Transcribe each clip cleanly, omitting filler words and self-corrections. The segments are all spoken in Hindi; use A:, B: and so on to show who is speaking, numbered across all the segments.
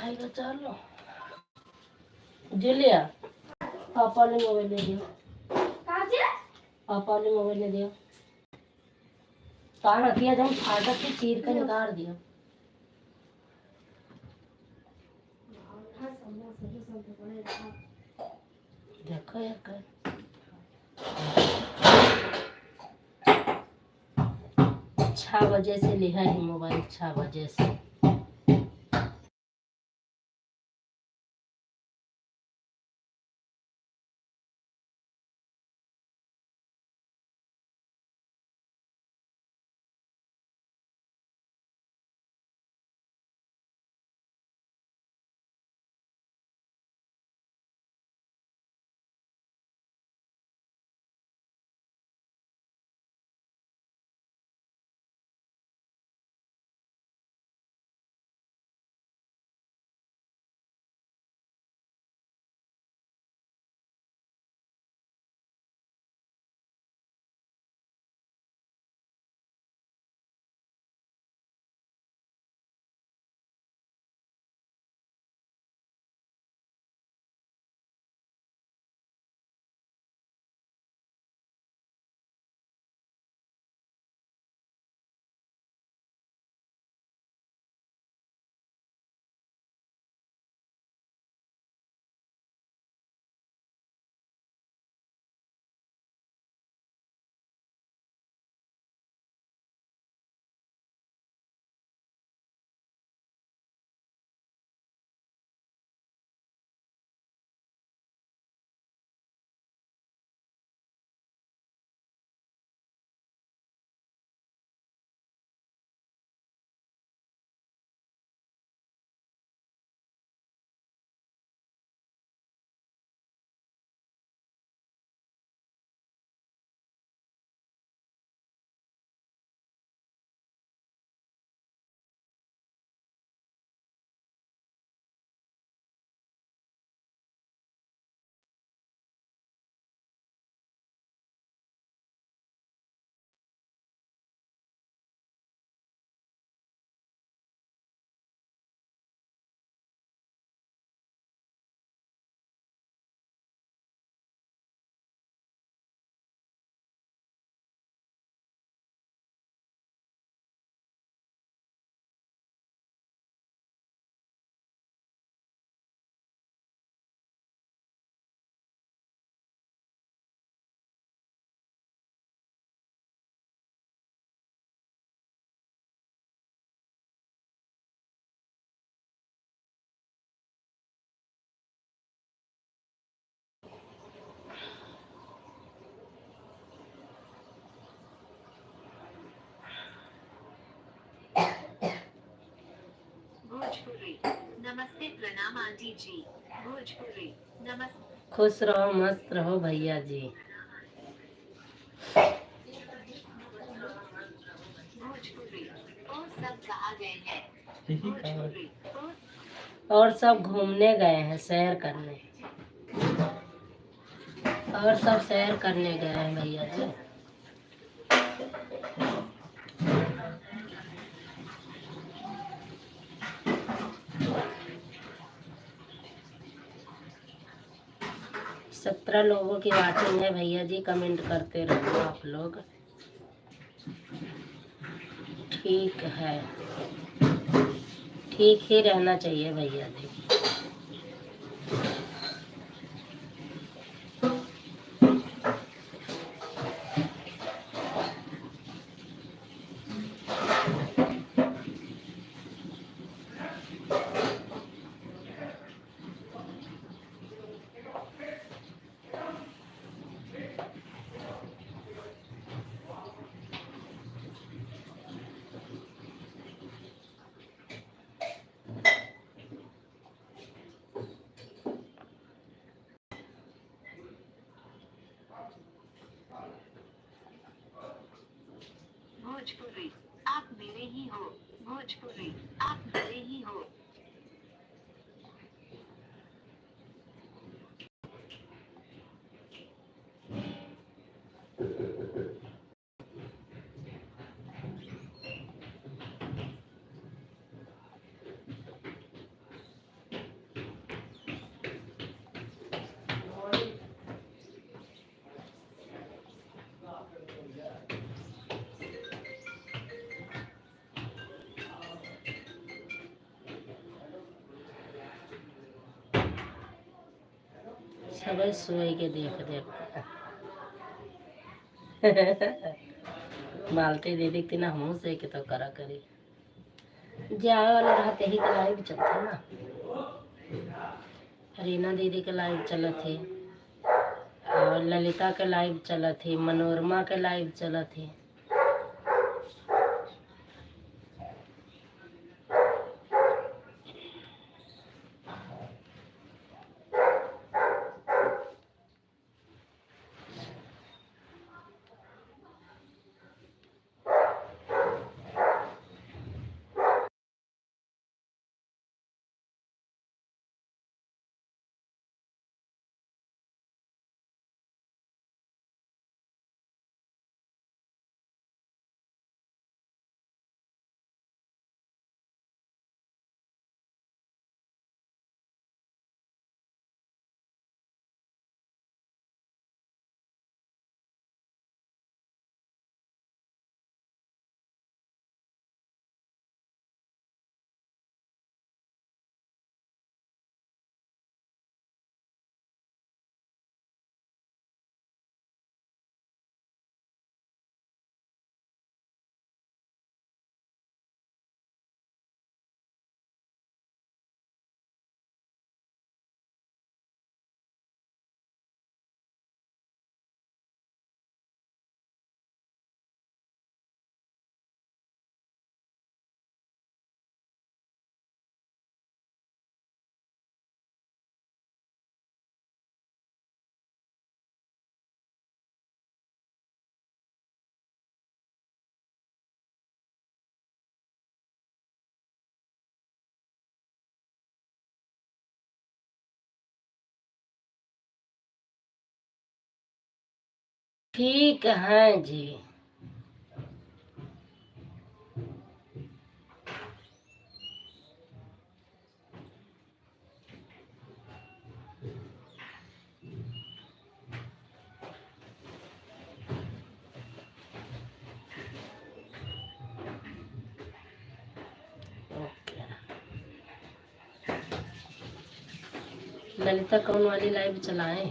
A: खाएगा चलो जुलिया पापा ने मोबाइल ले दियो पापा ने मोबाइल ले दियो कहाँ रखिया जब फाटक की चीर कर निकाल दिया देखो यार कर 6 बजे से लिया है मोबाइल 6 बजे से
B: भोजपुरी नमस्ते प्रणाम आंटी जी भोजपुरी नमस्ते
A: खुश रहो मस्त रहो भैया जी
B: भोजपुरी और सब कहाँ गए हैं भोजपुरी
A: और सब घूमने गए हैं सैर करने और सब सैर करने गए हैं भैया जी 17 लोगों की वाचिंग है भैया जी कमेंट करते रहो आप लोग ठीक है ठीक ही रहना चाहिए भैया जी
B: भोजपुरी आप मेरे ही हो भोजपुरी आप मेरे ही हो
A: सब सोए के देख देख मालते दे देखते ना हम से के तो करा करी जाए वाला रहते ही के लाइव चलते ना। रीना दीदी के लाइव चलत है और ललिता के लाइव चलत है, मनोरमा के लाइव चलत है। ठीक है जी। ललिता कौन वाली लाइव चलाएं?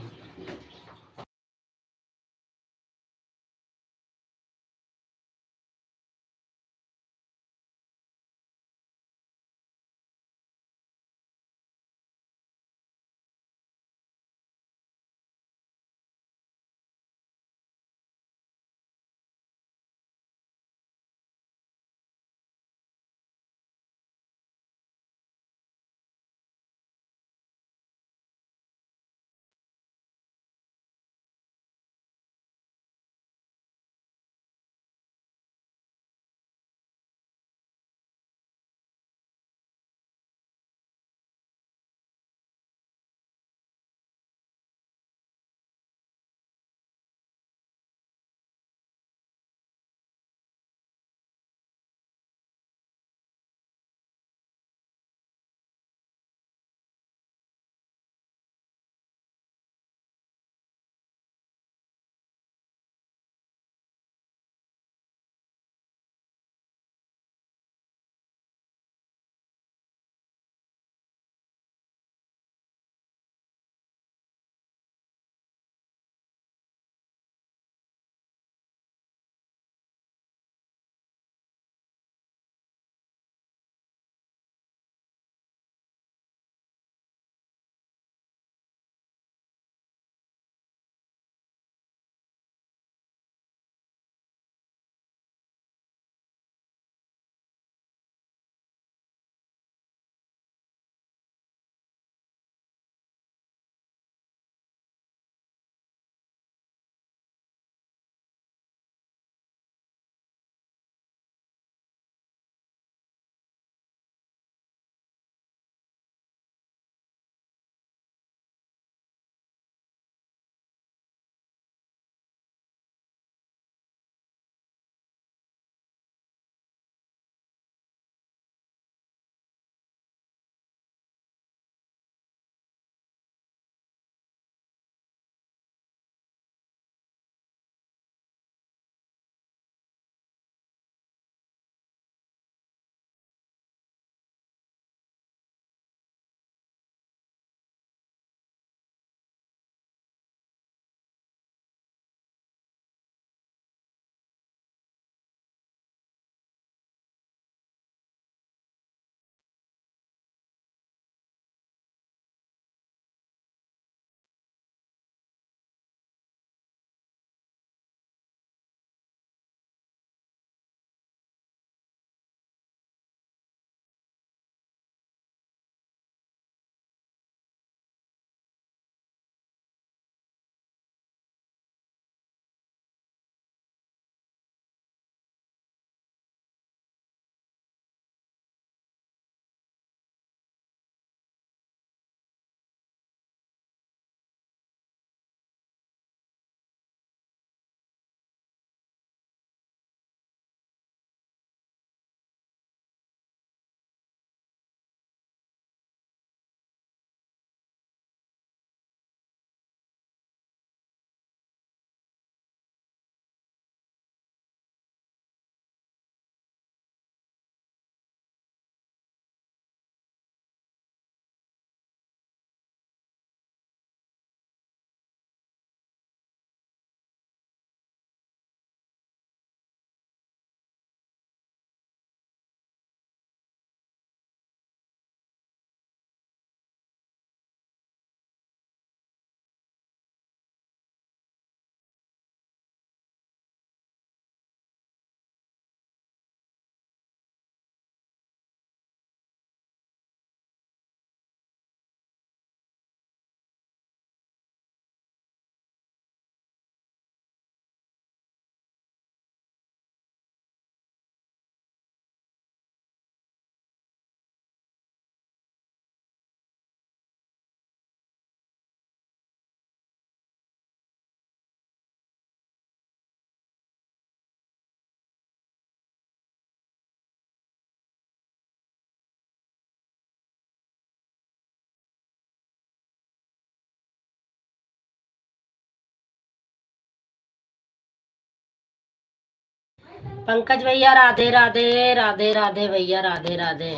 A: पंकज भैया राधे राधे, राधे राधे भैया, राधे राधे।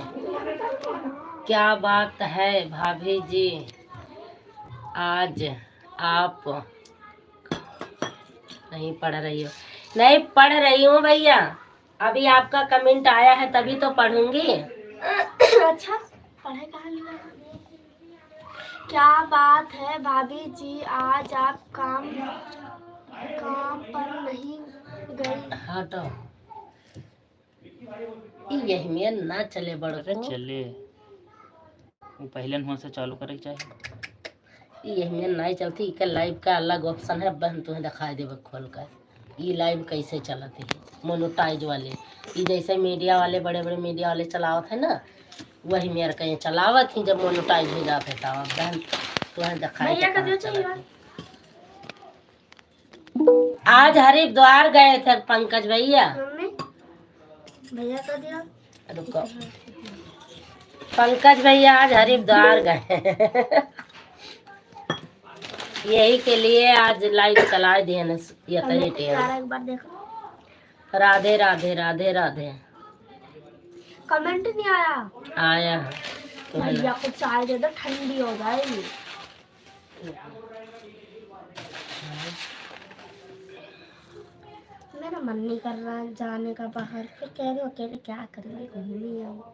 A: क्या बात है भाभी जी, आज आप नहीं पढ़ रही हो? नहीं पढ़ रही हूँ भैया, अभी आपका कमेंट आया है तभी तो पढ़ूंगी।
C: अच्छा पढ़े कहाँ लिखा है? क्या बात है भाभी जी, आज आप काम पर नहीं गई?
A: हाँ तो यही में ना चले बड़ो
D: अरे चले वो पहले हुआ से चालू करे चाहिए।
A: यही में नहीं चलती इके लाइव का अलग ऑप्शन है, बहन तुम्हें दिखाई देवे खोल कर ये लाइव कैसे चलती है मोनोटाइज वाले। ये जैसे मीडिया वाले बड़े बड़े मीडिया वाले चलावत है ना, वही मेरे कहीं चलावत ही जब मोनोटाइज हो जाते तब बहन तुम्हें दिखाई
C: भैया का दियो चाहिए
A: चलती। आज हरिद्वार गए थे पंकज भैया।
C: मम्मी भैया का दियो।
A: रुको, पंकज भैया आज हरिद्वार गए यही के लिए आज लाइव चला दिए न ये तरी टेढ़।
C: एक बार देखो।
A: राधे राधे, राधे राधे।
C: कमेंट नहीं आया।
A: आया है तो है
C: भैया
A: ना।
C: कुछ चाय दे दो, ठंडी हो जाएगी। मेरा मन नहीं कर रहा है जाने का बाहर, फिर कह रही हो अकेले क्या करेंगे, घूम ही आओ।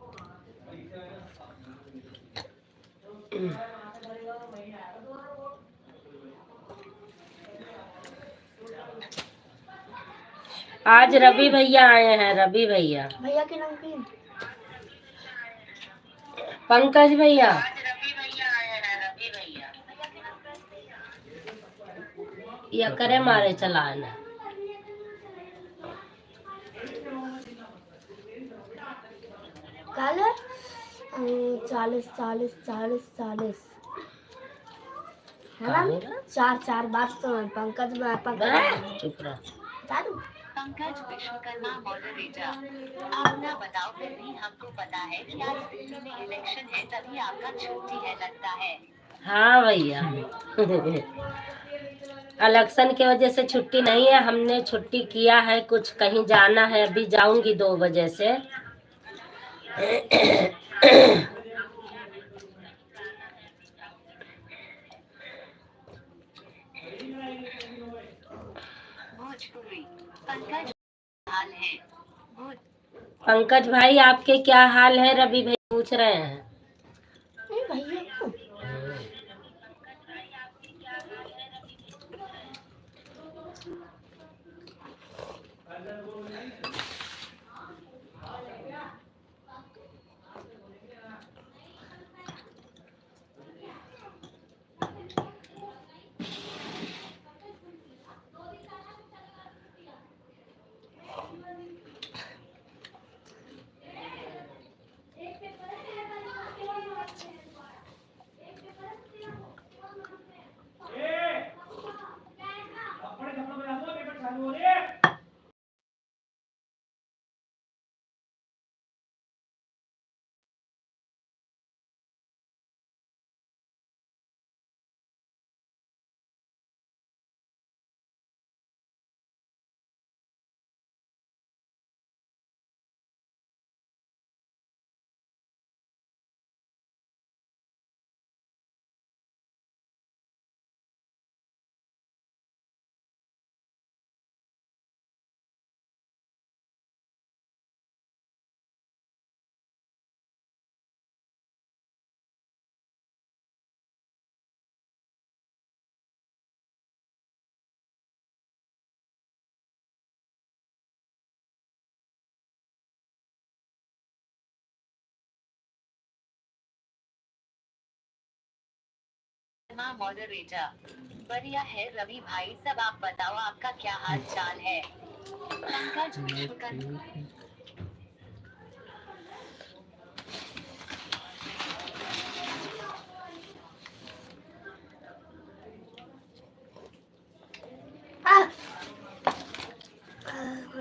A: आज रवि भैया आए हैं, रवि भैया।
C: भैया की नमकीन।
A: पंकज भैया या करे मारे चलाना।
C: कल 40 40 40 40 है ना?
A: कहाँ?
C: चार बार तो पंकज पंकज
A: चुप रह।
C: बता दूं?
B: पंकज विश्वकर्मा मॉडरेटर, आप ना बताओ फिर भी हमको पता है कि आज दिल्ली में इलेक्शन है तभी आपका छुट्टी है लगता है।
A: हाँ भैया इलेक्शन की वजह से छुट्टी नहीं है, हमने छुट्टी किया है, कुछ कहीं जाना है, अभी जाऊंगी 2 बजे से।
B: भोजपुरी पंकज हाल है भोज
A: पंकज भाई आपके क्या हाल है, रवि भाई पूछ रहे हैं।
C: नहीं भैया को
B: मॉडरेटर, बढ़िया है रवि भाई, सब आप बताओ आपका क्या हाल चाल है। पंकज विश्वकर्मा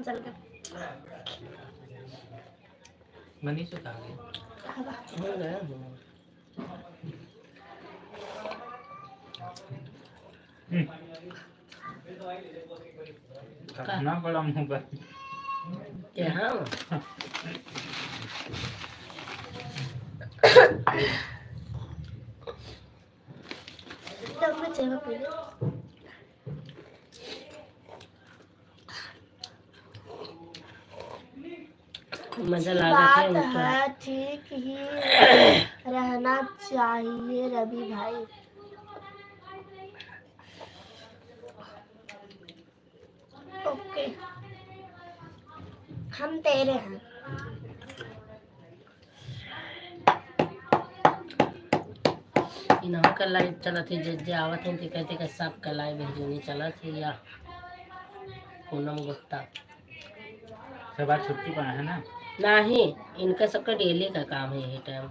C: चल के
D: मनीष तो कहाँ गए?
A: हो गया,
D: कितना बड़ा मोबाइल।
A: यहाँ
C: तब मैं चाय पी ली।
A: मजा लागत
C: बात
A: है उनका।
C: है ठीक ही रहना चाहिए रवि भाई। ओके हम तेरे हैं।
A: इन्हों का लाइव चला थी जे आवत है कहते कि सबका लाइव भेजूनी चला थी या पूनम गुप्ता
D: सब आज छुट्टी पर है ना।
A: नहीं, इनका सबका डेली का काम है यही टाइम।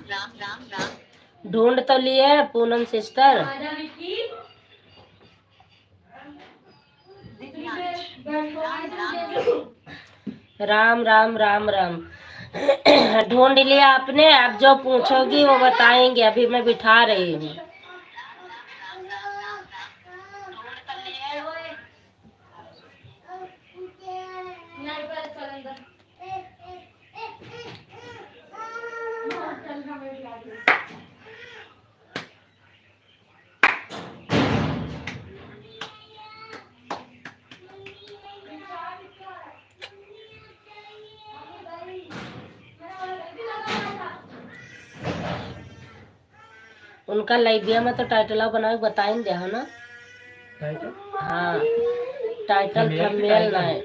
B: राम राम राम।
A: ढूंढ तो लिए पूनम सिस्टर।
B: दिव्यांश राम राम।
A: राम राम राम राम। ढूंढ लिया आपने? अब जो पूछोगी वो बताएंगे, अभी मैं बिठा रही हूँ। उनका लाइबिया में तो टाइटल बनाए बताएंगे है ना? हाँ, टाइटल थंबनेल नहीं,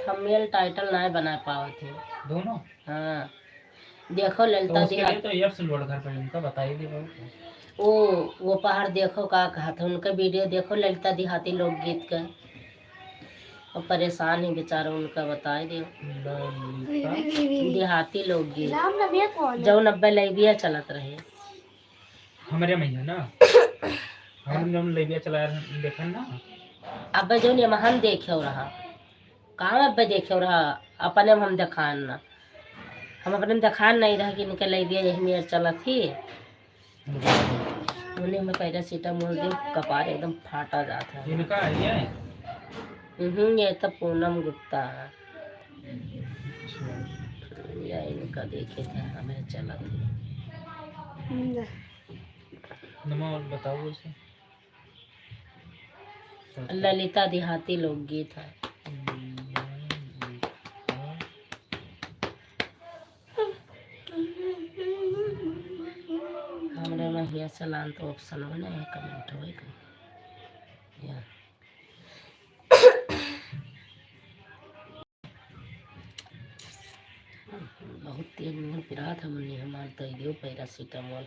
A: थंबनेल टाइटल नहीं बना पाए थे
D: दोनों।
A: हाँ देखो ललिता
D: तो
A: दिहाती,
D: तो एप्स लोड कर पर उनका बताइए।
A: वो पहाड़ देखो का कहा था, उनका वीडियो देखो ललिता दिहाती लोकगीत का, और परेशान ही बेचारा उनका बताए दियो। देहाती लोकगीत
C: रामनवमी कौन है?
A: जो 90 लाइबिया चलत रहे
D: हमारे मैया ना हम जब लेबिया चला देखन ना।
A: अब जो निमहन देखे रहा कहाँ अब देखे रहा अपने में हम दिखान ना, हम अपने में दिखान नहीं रहा कि इनका लाइबिया यही मेर चला थी। उन्हें में पैरासीटामोल दे कपार एकदम फाटा जाता है।
D: इनका आइडिया है।
A: ये तो पूनम गुप्ता है, या इनका देखे थे हमें चला थी।
D: नमो बताओ उसे।
A: ललिता देहाती लोकगीत है। हमरे में हिया चलान तो ऑप्शन हो ना, कमेंट हो या बहुत तेज मोहन पिरा था मुन्नी हमार तो दियो पैरासीटामोल।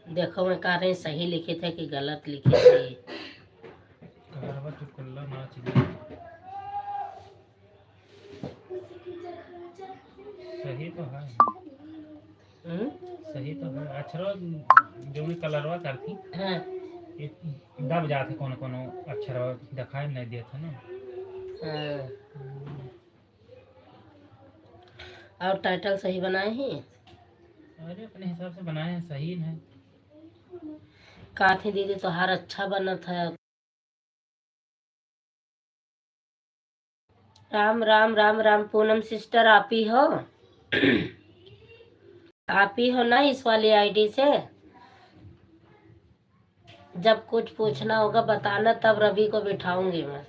A: देखो मैं कह रही सही लिखे थे कि गलत लिखे थे।
D: सही तो है। सही तो है। अक्षर जो भी कलरवा करती
A: हाँ
D: दब जाते कोनो कोनो अक्षर दिखाई नहीं देते ना।
A: हाँ। और टाइटल सही बनाए हैं?
D: अरे अपने हिसाब से बनाए हैं, सही है।
A: कहा थी दीदी तो हर अच्छा बना था। राम राम राम राम। पूनम सिस्टर आप ही हो? आप ही हो ना इस वाली आईडी से? जब कुछ पूछना होगा बताना, तब रवि को बिठाऊंगी मैं।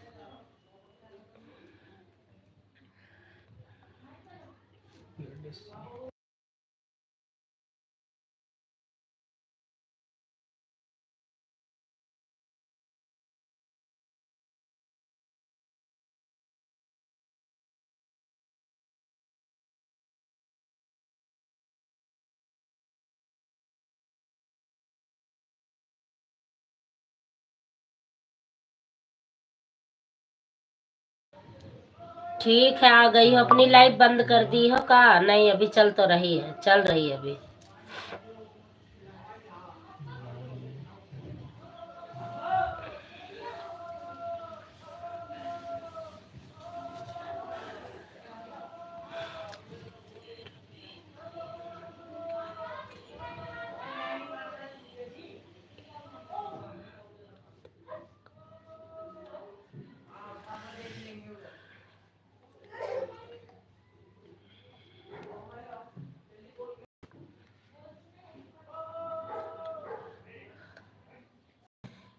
A: ठीक है, आ गई हो। अपनी लाइट बंद कर दी हो का? नहीं, अभी चल तो रही है, चल रही है अभी।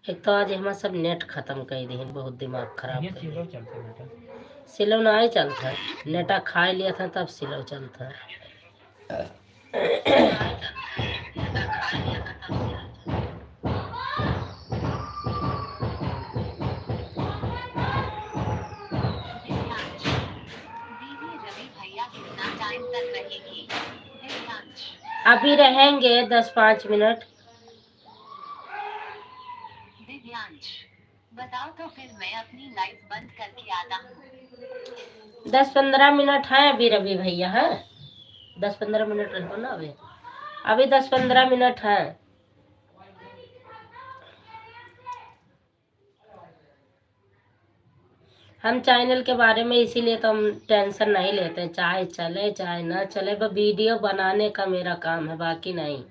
A: एक तो आज हमारा सब नेट खत्म कर दी, बहुत दिमाग खराब
D: ये
A: कर
D: सिलो
A: दिया।
D: चलते बेटा।
A: सिलो ना ही चलता, नेटा खा लिया था तब सिलो चलता।
B: दिव्यांश, दीदी रवि भैया कितना टाइम तक रहेगी? दिव्यांश,
A: अभी रहेंगे 10-5 मिनट।
B: दिव्यांश, बताओ तो फिर मैं अपनी लाइफ बंद करके आता हूँ।
A: 10-15 मिनट है अभी रवि भैया है। 10-15 मिनट रहो ना अभी। अभी 10-15 मिनट है। हम चैनल के बारे में इसीलिए तो हम टेंशन नहीं लेते, चाहे चले चाहे ना चले, बस वीडियो बनाने का मेरा काम है, बाकी नहीं।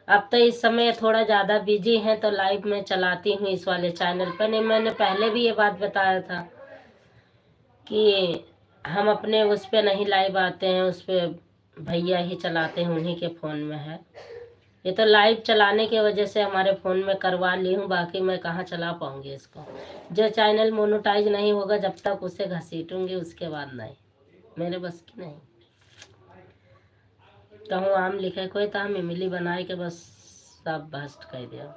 A: अब तो इस समय थोड़ा ज़्यादा बिजी है तो लाइव में चलाती हूँ इस वाले चैनल पर। नहीं, मैंने पहले भी ये बात बताया था कि हम अपने उस पर नहीं लाइव आते हैं, उस पर भैया ही चलाते हैं, उन्हीं के फ़ोन में है। ये तो लाइव चलाने की वजह से हमारे फ़ोन में करवा ली हूँ, बाकी मैं कहाँ चला पाऊँगी इसको। जो चैनल मोनेटाइज नहीं होगा जब तक उसे घसीटूँगी, उसके बाद नहीं, मेरे बस की नहीं। कहूँ आम लिखे कोई तो हम इमली बनाए के बस सब भस्ट कर दिया।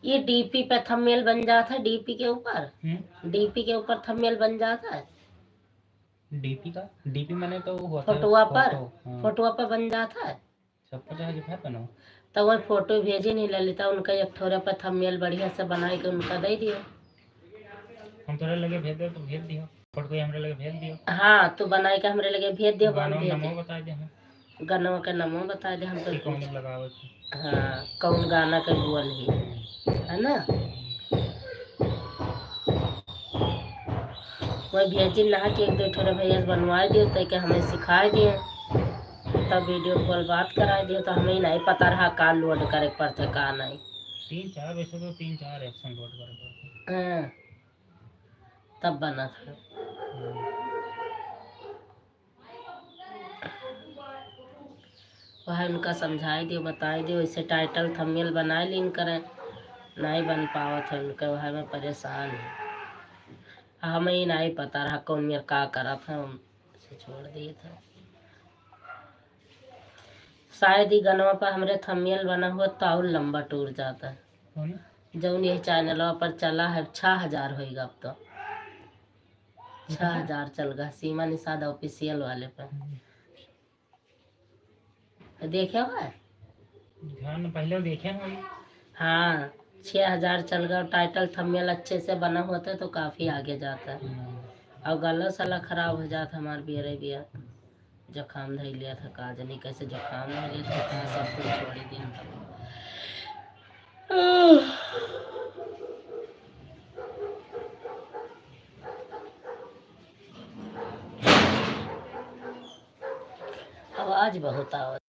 A: ये डीपी पे थंबनेल बन जाता है, डीपी के ऊपर, डीपी के ऊपर थंबनेल बन जाता है।
D: डीपी का डीपी मैंने तो वो होता है
A: फोटोआ पर,
D: फोटो। हाँ।
A: फोटोआ पर बन जाता है।
D: सबको चाहे जो है बनाओ।
A: तो वह फोटो भेजी नहीं ललिता, उनका एक थोड़ा पर थंबनेल बढ़िया से बना के उनका दे दियो।
D: हम तोरे लगे भेज दे तो भेज दियो, फोटो कोई हमरे लगे भेज दियो।
A: हाँ, तो बनाए के हमरे लगे भेज दियो, हम
D: गानों
A: भेज
D: नमो
A: दे।
D: बता दे हम
A: गानों का नमो बता दे हम
D: कि
A: तो।
D: कौन लगावे थे।
A: हाँ, कौन गाना के बोल ही है ना। वही भेजी ना कि एक दो ठोरे भैया से बनवा दियो तो कि हमें सिखा दिए, तब वीडियो कॉल बात करा दियो, तो हमें नहीं पता रहा का लोड करे पड़ते का नहीं।
D: 3-4 वैसे तो 3-4 एक्शन लोड करे पड़ते।
A: हाँ, तब बना था। वह उनका समझाई दियो, बताई दियो, इसे टाइटल थंबनेल बनाए लीन करें, नहीं बन पावा था उनका, वह में परेशान है। हमें ही नहीं पता रहा कौन मेरा का करा था, हम से छोड़ दिए थे। शायद ही गनवा पर हमरे थंबनेल बना हुआ तो और लंबा टूर जाता है। जौन ये चैनल पर चला है 6000 होगा अब तो, 6000 चल गया सीमा निषाद ऑफिशियल वाले पर। देखे हुआ है?
D: ध्यान पहले देखे हैं हम।
A: हाँ, 6,000 चल गया। टाइटल थंबनेल अच्छे से बना होता है तो काफी आगे जाता है। और गला सला खराब हो जाता हमार बियर बियर जुकाम धर लिया था, का जानी कैसे जुकाम धर लिया था, कहाँ सब कुछ छोड़ ही दिया था। आवाज बहुत आवाज।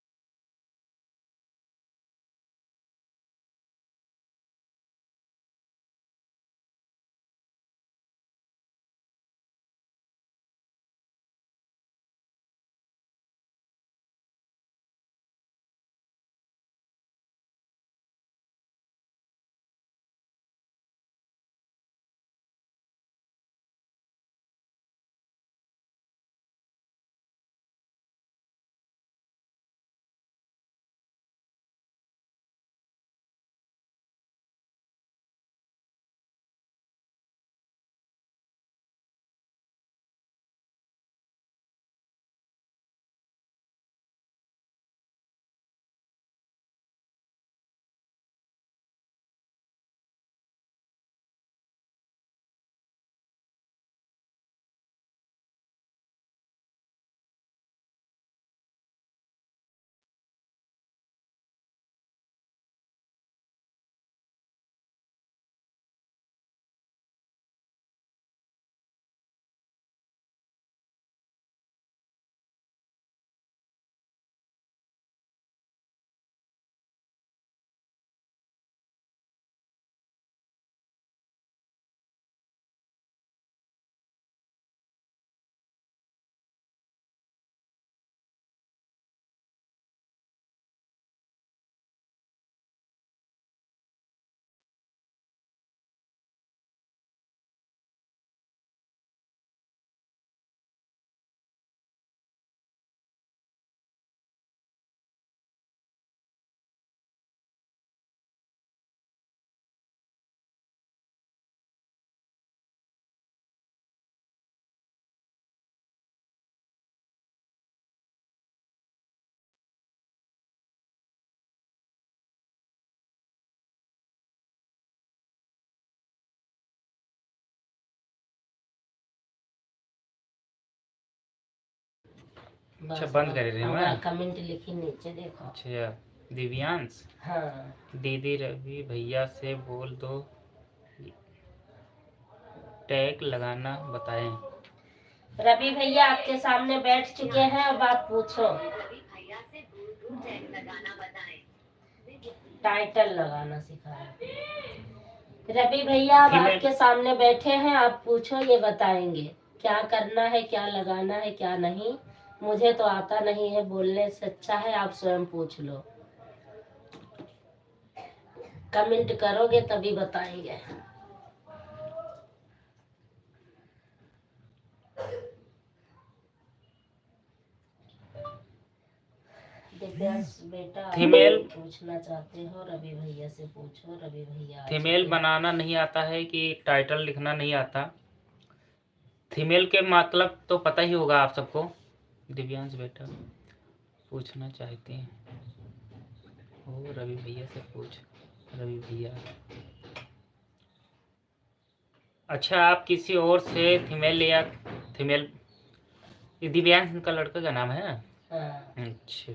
D: अच्छा, बंद कर रहे हैं मैं।
A: कमेंट लिखी नीचे देखो।
D: अच्छा, दिव्यांश,
A: हाँ,
D: दीदी रवि भैया से बोल दो टैग लगाना बताएं।
A: रवि भैया आपके सामने बैठ चुके हैं, अब आप पूछो।
B: रवि भैया से दूर दूर टैग लगाना बताएं।
A: टाइटल लगाना सिखाए। रवि भैया अब
D: फीमेल-
A: आपके सामने बैठे हैं, आप पूछो, ये बताएंगे क्या करना है, क्या लगाना है, क्या नहीं। मुझे तो आता नहीं है, बोलने से अच्छा है आप स्वयं पूछ लो। कमेंट करोगे तभी बताएंगे। दिव्यांश बेटा, आप
D: फीमेल-
A: पूछना चाहते हो रवि भैया से पूछो। रवि भैया
D: फीमेल बनाना नहीं आता है कि टाइटल लिखना नहीं आता। फीमेल के मतलब तो पता ही होगा आप सबको। दिव्यांश बेटा पूछना चाहते हैं हो रवि भैया से पूछ। रवि भैया, अच्छा आप किसी और से फीमेल या फीमेल, ये दिव्यांश का लड़का का नाम है।
A: हाँ,
D: अच्छा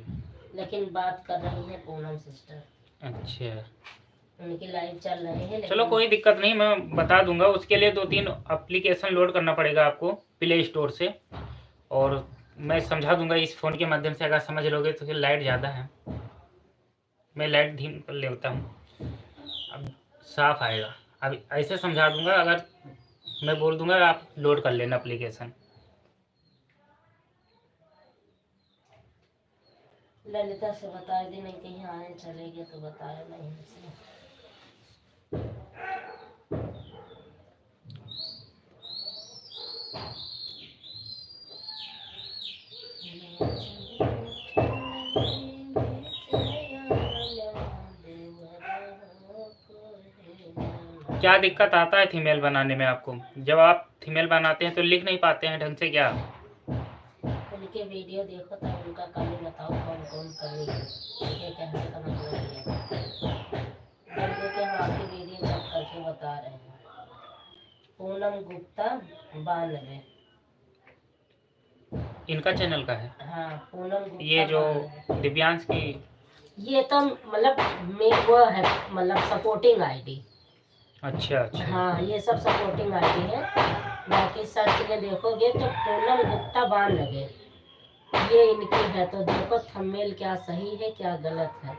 A: लेकिन बात कर रही है पूनम सिस्टर।
D: अच्छा,
A: उनकी लाइव चल रही है।
D: चलो कोई दिक्कत नहीं, मैं बता दूंगा। उसके लिए 2-3 एप्लीकेशन लोड करना पड़ेगा आपको प्ले स्टोर से, और मैं समझा दूंगा इस फ़ोन के माध्यम से। अगर समझ लोगे तो फिर लाइट ज़्यादा है, मैं लाइट धीम कर लेता हूँ, अब साफ आएगा। अब ऐसे समझा दूंगा, अगर मैं बोल दूंगा आप लोड कर लेना एप्लीकेशन।
A: ललिता से बता दी, नहीं कहीं आए चलेंगे तो बताया नहीं हमसे।
D: क्या दिक्कत आता है फीमेल बनाने में आपको? जब आप फीमेल बनाते हैं तो लिख नहीं पाते हैं ढंग से क्या?
A: उनके वीडियो देखो तब उनका कमी बताओ कौन कौन कमी है। ये कहने का मतलब ये है बंदे के हम आपकी वीडियो चेक करके बता रहे हैं। पूनम गुप्ता 92।
D: इनका चैनल का है?
A: हाँ पूनम गुप्ता
D: ये जो
A: 92।
D: दिव्यांश की?
A: ये तो मतलब मेरे वो है मतलब सपोर्टिंग आईडी।
D: अच्छा अच्छा।
A: हाँ ये सब सपोर्टिंग आईडी है। बाकी सर्च में देखोगे तो पूनम गुप्ता 92 ये इनकी है। तो देखो थंबनेल क्या सही है क्या गलत है।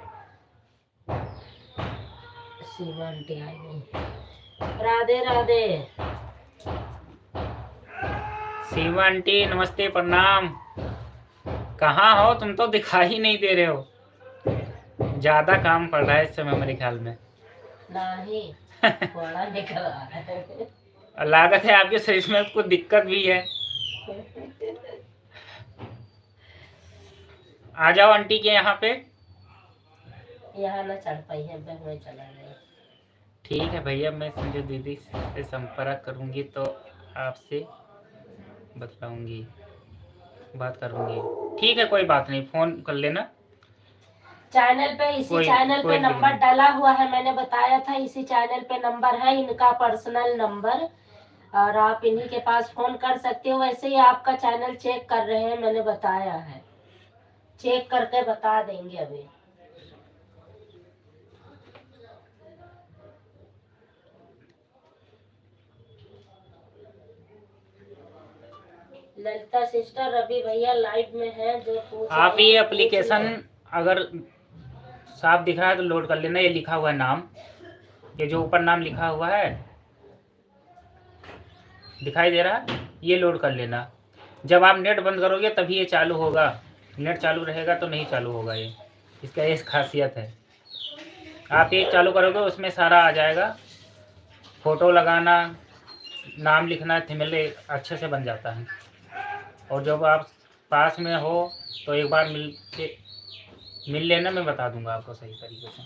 A: शिवा आंटी आई नहीं। राधे राधे।
D: शिवा आंटी नमस्ते प्रणाम। कहाँ हो तुम? तो दिखाई नहीं दे रहे हो। ज्यादा काम पड़ रहा है इस समय मेरे ख्याल में।
A: नहीं बड़ा निकल रहा है।
D: लागत है आपके शरीर में कुछ दिक्कत भी है। आ जाओ आंटी के यहाँ पे।
A: यहाँ ना चढ़ पाई है मैं चला गया।
D: ठीक है भैया, मैं संजू दीदी से संपर्क करूंगी तो आपसे बताऊंगी, बात करूंगी। ठीक है कोई बात नहीं, फोन कर लेना।
A: चैनल पे इसी चैनल पे नंबर डाला हुआ है, मैंने बताया था इसी चैनल पे नंबर है इनका पर्सनल नंबर, और आप इन्हीं के पास फोन कर सकते हो। वैसे ही आपका चैनल चेक कर रहे हैं, मैंने बताया है, चेक करके बता देंगे अभी। ललिता सिस्टर रवि भैया लाइव में है। जो
D: आप ये एप्लीकेशन अगर साफ दिख रहा है तो लोड कर लेना। ये लिखा हुआ है नाम, ये जो ऊपर नाम लिखा हुआ है दिखाई दे रहा है, ये लोड कर लेना। जब आप नेट बंद करोगे तभी ये चालू होगा, नेट चालू रहेगा तो नहीं चालू होगा। ये इसका ये खासियत है। आप ये चालू करोगे उसमें सारा आ जाएगा, फोटो लगाना, नाम लिखना, थंबनेल अच्छे से बन जाता है। और जब आप पास में हो तो एक बार मिल लेना, मैं बता दूंगा आपको सही तरीके से।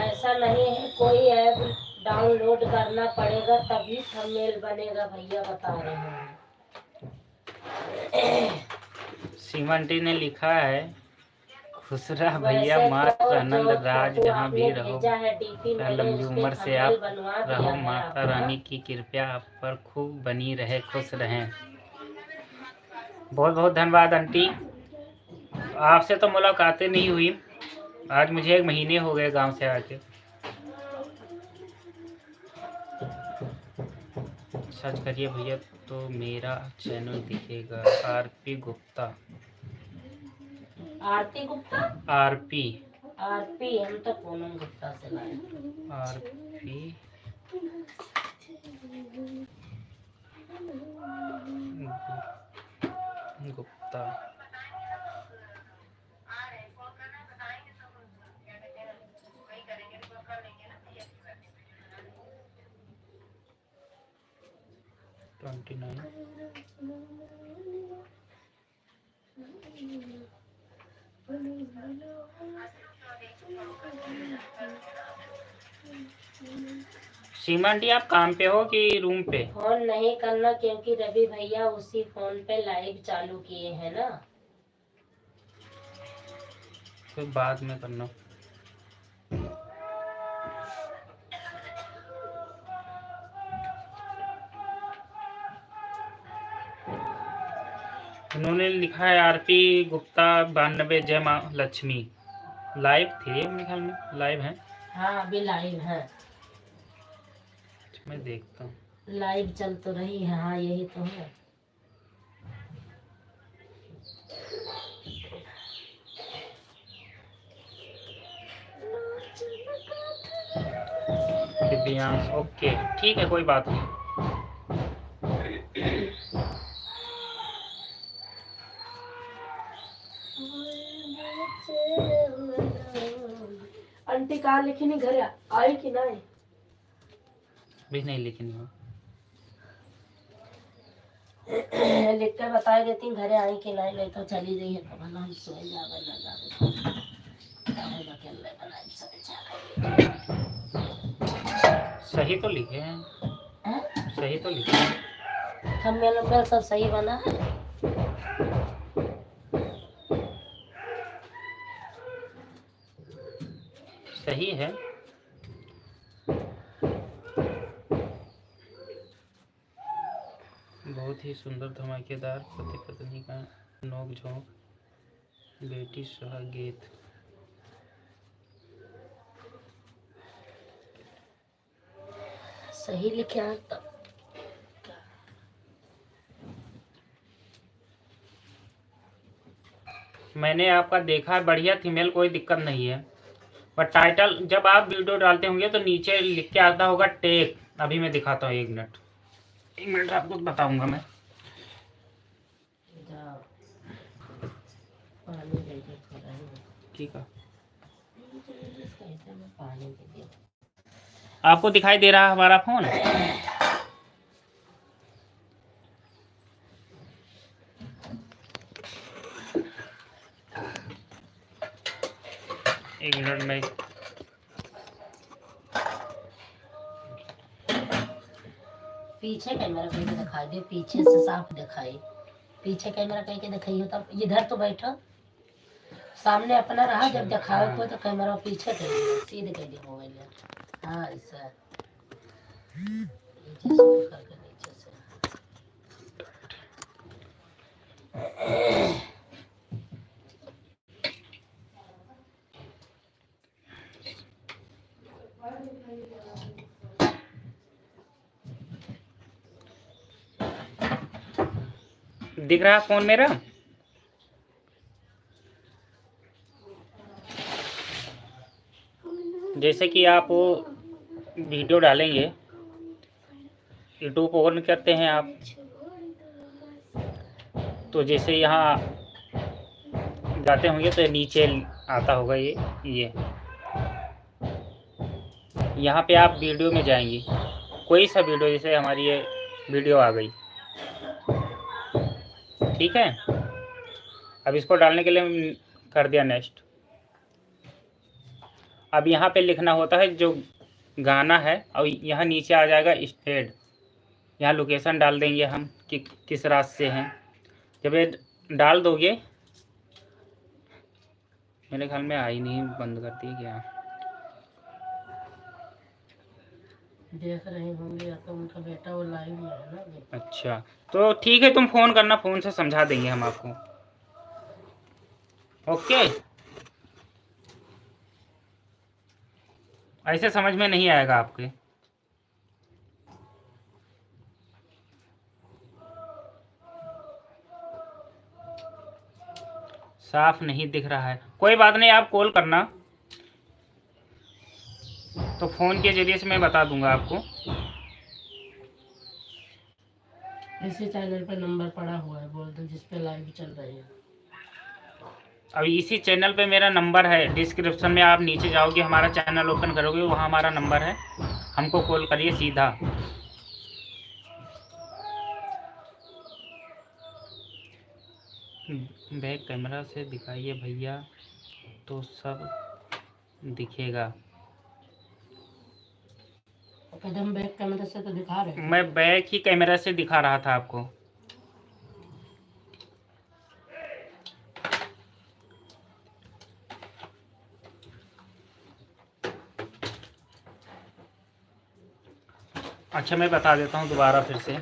A: ऐसा नहीं है, कोई ऐप डाउनलोड करना पड़ेगा तभी थंबनेल बनेगा भैया, बता रहे हैं।
D: सीमंटी ने लिखा है, खुश रह भैया माता आनंद राज जहाँ भी रहो, लंबी उम्र से आप रहो, माता रानी की कृपा आप पर खूब बनी रहे, खुश रहें। बहुत बहुत धन्यवाद आंटी, आपसे तो मुलाकातें नहीं हुई, आज मुझे 1 महीने हो गए गांव से आके। सर्च करिए भैया तो मेरा चैनल दिखेगा, आरपी गुप्ता।
A: आरती गुप्ता?
D: आरपी
A: हम तो पूनम गुप्ता से लाए।
D: आरपी गुप्ता। सीमा आंटी आप काम पे हो कि रूम पे?
A: फोन नहीं करना क्योंकि रवि भैया उसी फोन पे लाइव चालू किए हैं ना,
D: फिर बाद में करना। उन्होंने लिखा है आरपी गुप्ता 92 जय माँ लक्ष्मी। लाइव थे मेरे ख्याल में, लाइव है।
A: हाँ अभी लाइव है,
D: मैं देखता हूँ
A: लाइव चल तो रही है। हाँ यही तो है।
D: दिव्यांश ओके, ठीक है कोई बात नहीं।
C: आंटी कहाँ लिखी नहीं, घर आई कि नहीं?
D: भी नहीं लिखनी हो।
A: लिख कर बता देती घरे आई कि नहीं तो चली जाइए तो भला हम सोए जावे ना जावे अकेले बनाई सब जावे।
D: सही तो लिखे हैं,
A: हैं?
D: सही तो लिखे हैं।
A: थंबनेल वंबनेल सब सही बना है।
D: सही है। बहुत ही सुंदर धमाकेदार पति पत्नी का नोक-झोंक, बेटी सुहागीत।
A: सही लिखे हैं तो
D: मैंने आपका देखा है, बढ़िया फीमेल, कोई दिक्कत नहीं है। पर टाइटल जब आप वीडियो डालते होंगे तो नीचे लिख के आता होगा टेक। अभी मैं दिखाता हूँ, 1 मिनट आपको बताऊंगा मैं।
A: जाओ पानी दे दे थोड़ा ही।
D: ठीक है,
A: पानी दे दे।
D: आपको दिखाई दे रहा है हमारा फोन? एक मिनट में
A: पीछे कैमरा कहीं के दिखाई दे, पीछे से साफ दिखाई। पीछे कैमरा कहीं के दिखाई हो तब इधर तो बैठो, सामने अपना रहा जब दिखाओ को तो कैमरा पीछे कर दिया, सीधे कर दिया मोबाइल। हाँ ऐसा नीचे से पकड़ के नीचे से।
D: दिख रहा है फोन मेरा? जैसे कि आप वीडियो डालेंगे, यूट्यूब ओपन करते हैं आप, तो जैसे यहाँ जाते होंगे तो नीचे आता होगा ये यहाँ पे आप वीडियो में जाएंगे, कोई सा वीडियो, जैसे हमारी ये वीडियो आ गई, ठीक है। अब इसको डालने के लिए कर दिया नेक्स्ट। अब यहाँ पे लिखना होता है जो गाना है, और यहाँ नीचे आ जाएगा स्टेड। यहाँ लोकेशन डाल देंगे हम कि किस रास्ते से हैं। जब ये डाल दोगे, मेरे ख्याल में आई नहीं, बंद करती है क्या?
A: देख रहे होंगे या तो उनका बेटा वो लाइव में है ना।
D: अच्छा तो ठीक है, तुम फ़ोन करना, फ़ोन से समझा देंगे हम आपको। ओके, ऐसे समझ में नहीं आएगा आपके। साफ नहीं दिख रहा है, कोई बात नहीं, आप कॉल करना, तो फ़ोन के जरिए से मैं बता दूंगा आपको।
A: इसी चैनल पे नंबर पड़ा हुआ है, बोल दो, जिस पे लाइव चल रही है।
D: अब इसी चैनल पे मेरा नंबर है, डिस्क्रिप्शन में आप नीचे जाओगे, हमारा चैनल ओपन करोगे, वहाँ हमारा नंबर है, हमको कॉल करिए सीधा। बैक कैमरा से दिखाइए भैया, तो सब दिखेगा।
A: कदम बैक कैमरा से तो दिखा रहे हैं।
D: मैं बैक ही कैमरा से दिखा रहा था आपको। अच्छा मैं बता देता हूँ दोबारा फिर से।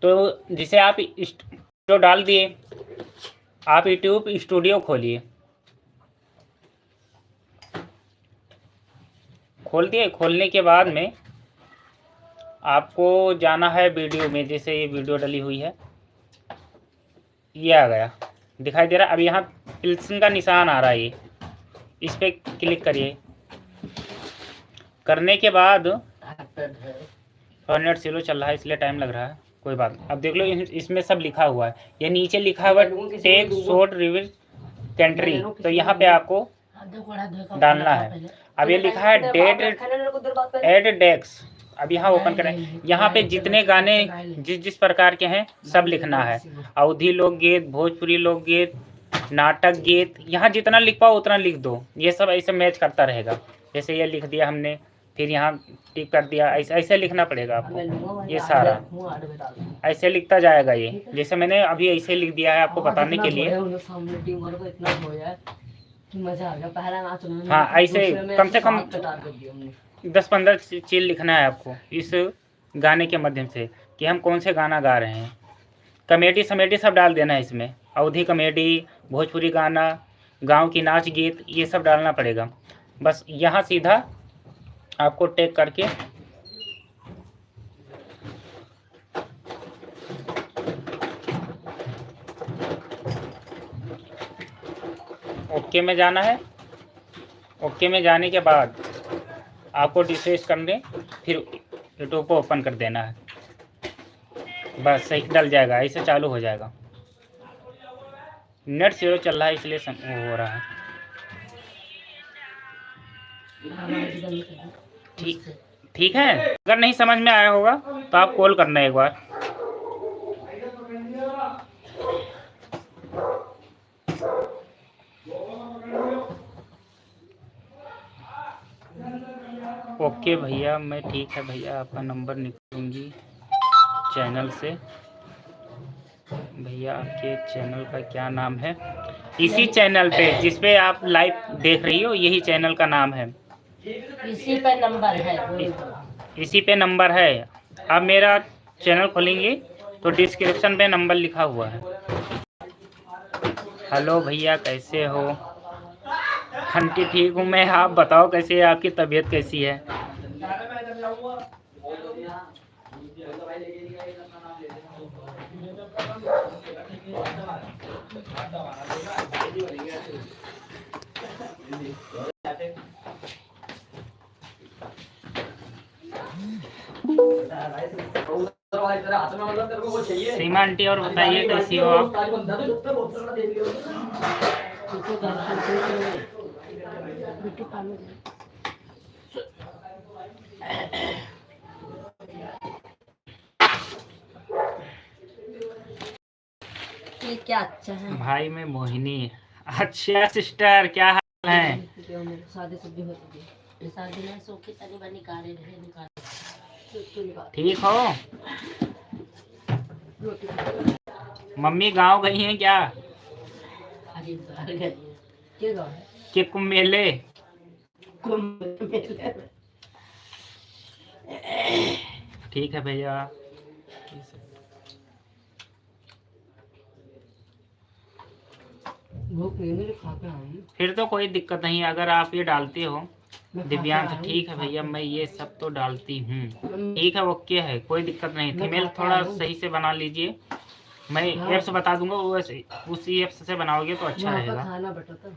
D: तो जिसे आप जो डाल दिए, आप यूट्यूब स्टूडियो खोलिए, खोल दिए। खोलने के बाद में आपको जाना है वीडियो में, जैसे ये वीडियो डली हुई है, ये आ गया, दिखाई दे रहा है। अब यहाँ प्लस का निशान आ रहा है, ये इस पर क्लिक करिए। करने के बाद नेट स्लो चल रहा है इसलिए टाइम लग रहा है, कोई बात नहीं। अब देख लो इसमें सब लिखा हुआ है, ये नीचे लिखा हुआ है टेक शॉर्ट रिव्यू कंट्री, तो यहाँ पे आपको डालना है। अब ये लिखा है डेट एड डेक्स। अब यहाँ ओपन करें, यहाँ पे जितने गाने जिस प्रकार के हैं सब लिखना है। अवधी लोकगीत, भोजपुरी लोकगीत, नाटक गीत, यहाँ जितना लिख पाओ उतना लिख दो। ये सब ऐसे मैच करता रहेगा। जैसे ये लिख दिया हमने, फिर यहाँ टिक कर दिया, ऐसे ऐसे लिखना पड़ेगा आपको। ये सारा ऐसे लिखता जाएगा ये, जैसे मैंने अभी ऐसे लिख दिया है आपको बताने के लिए। हाँ, ऐसे कम से कम 10-15 चीज लिखना है आपको इस गाने के माध्यम से कि हम कौन से गाना गा रहे हैं। कमेडी समेडी सब डाल देना है इसमें, अवधी कमेडी, भोजपुरी गाना, गांव की नाच गीत, ये सब डालना पड़ेगा। बस यहाँ सीधा आपको टेक करके ओके में जाना है। ओके में जाने के बाद आपको रिफ्रेश करने, फिर यूट्यूब को ओपन कर देना है। बस सही डल जाएगा, ऐसे चालू हो जाएगा। नेट स्लो चल रहा है इसलिए हो रहा है। ठीक है। अगर नहीं समझ में आया होगा तो आप कॉल करना एक बार। ओके भैया, मैं ठीक है भैया, आपका नंबर निकालूंगी चैनल से। भैया आपके चैनल का क्या नाम है? इसी चैनल पे जिस पे आप लाइव देख रही हो, यही चैनल का नाम है।
A: इसी पे नंबर है।
D: इसी पे नंबर है। आप मेरा चैनल खोलेंगे तो डिस्क्रिप्शन पे नंबर लिखा हुआ है। हेलो भैया, कैसे हो? आंटी ठीक हूँ मैं, आप बताओ कैसे है, आपकी तबीयत कैसी है? सीमा आंटी, और बताइए कैसी हो आप?
C: ये क्या अच्छा है
D: भाई मैं मोहिनी। अच्छा सिस्टर, क्या हाल है?
C: शादी सब्जी होती है।
A: शादी में सोखी तनी बनी कारे रहे निकाल।
D: ठीक हो? मम्मी गांव गई हैं क्या?
A: हरिद्वार गई
C: क्या गाँव है?
D: कि कुंभ मेले?
A: कुंभ मेले।
D: ठीक है भैया।
C: भूख नहीं खाते हम।
D: फिर तो कोई दिक्कत नहीं, अगर आप ये डालते हो दिव्यांश, ठीक है भैया, मैं ये सब तो डालती हूँ। ठीक है, ओके है, कोई दिक्कत नहीं। फीमेल थोड़ा सही से बना लीजिए, मैं ऐप्स बता दूंगा, उसी ऐप्स से बनाओगे तो अच्छा रहेगा।
C: खाना बटा था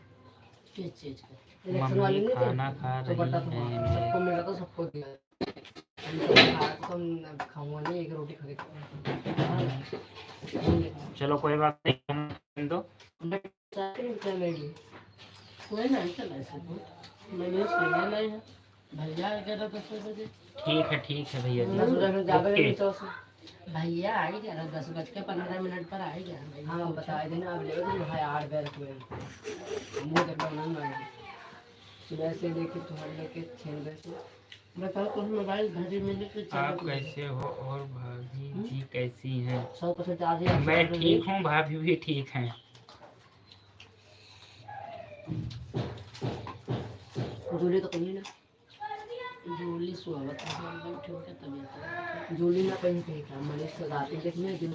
A: किस चीज का?
D: मम्मी खाना खा रही है।
C: सबको मिला तो सबको दिया। खाऊंगा नहीं, एक रोटी खा के।
D: चलो कोई बात नहीं, दो
A: कोई नहीं चला ऐसे तो मैंने सुना नहीं है। भैया 11-10 बजे।
D: ठीक है भैया जी,
C: 10 बजे में जाकर
D: ओके।
C: नीचे से
A: भैया आई 10:15 पर आई गया।
C: हाँ बता देना, अब ले तो भाई 8 बजे रख मुझे तक बनाना मांगे सुबह से लेके तुम्हारे लेके 6 बजे से।
A: बताओ तुम मोबाइल घड़ी में लेके
D: आप कैसे हो और भाभी जी कैसी हैं?
C: 100% चार्ज है।
D: मैं ठीक हूँ, भाभी भी ठीक हैं।
C: जूली तो कहीं ना,
A: जूली सुहावत बैठे हो क्या तबीयत?
C: जूली ना कहीं कहीं का मनीष से रात देखने दिन।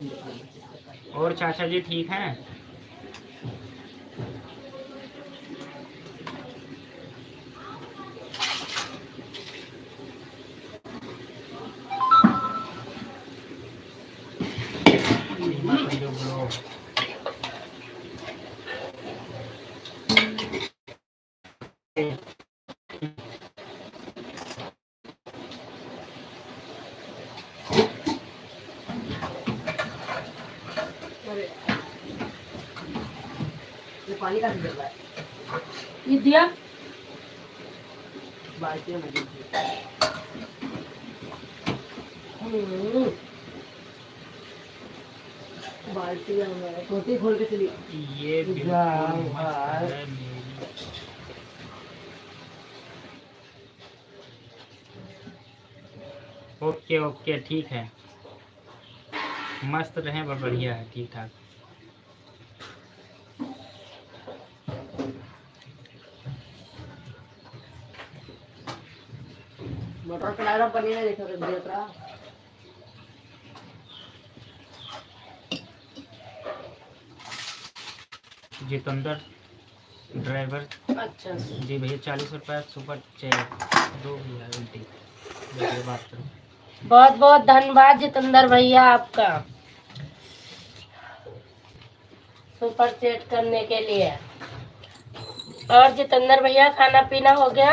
D: और चाचा जी ठीक हैं?
C: पानी का दे रहा है
A: ये दिया
C: बाल्टी में दे। बाल्टी में टोटी खोल के चली।
D: ये बिल्कुल मस्त है मेरी। ओके ओके ठीक है, मस्त रहे, बहुत बढ़िया है, ठीक ठाक।
C: मोटर चलाएगा पनीर नहीं देखो देख रहा।
D: जितेंद्र ड्राइवर
A: अच्छा
D: जी भैया 40 रुपये सुपर चैट दो भैया उल्टी देखिए बात करो।
A: बहुत बहुत धन्यवाद जितेंद्र भैया आपका सुपर चैट करने के लिए। और जितेंद्र भैया खाना पीना हो गया?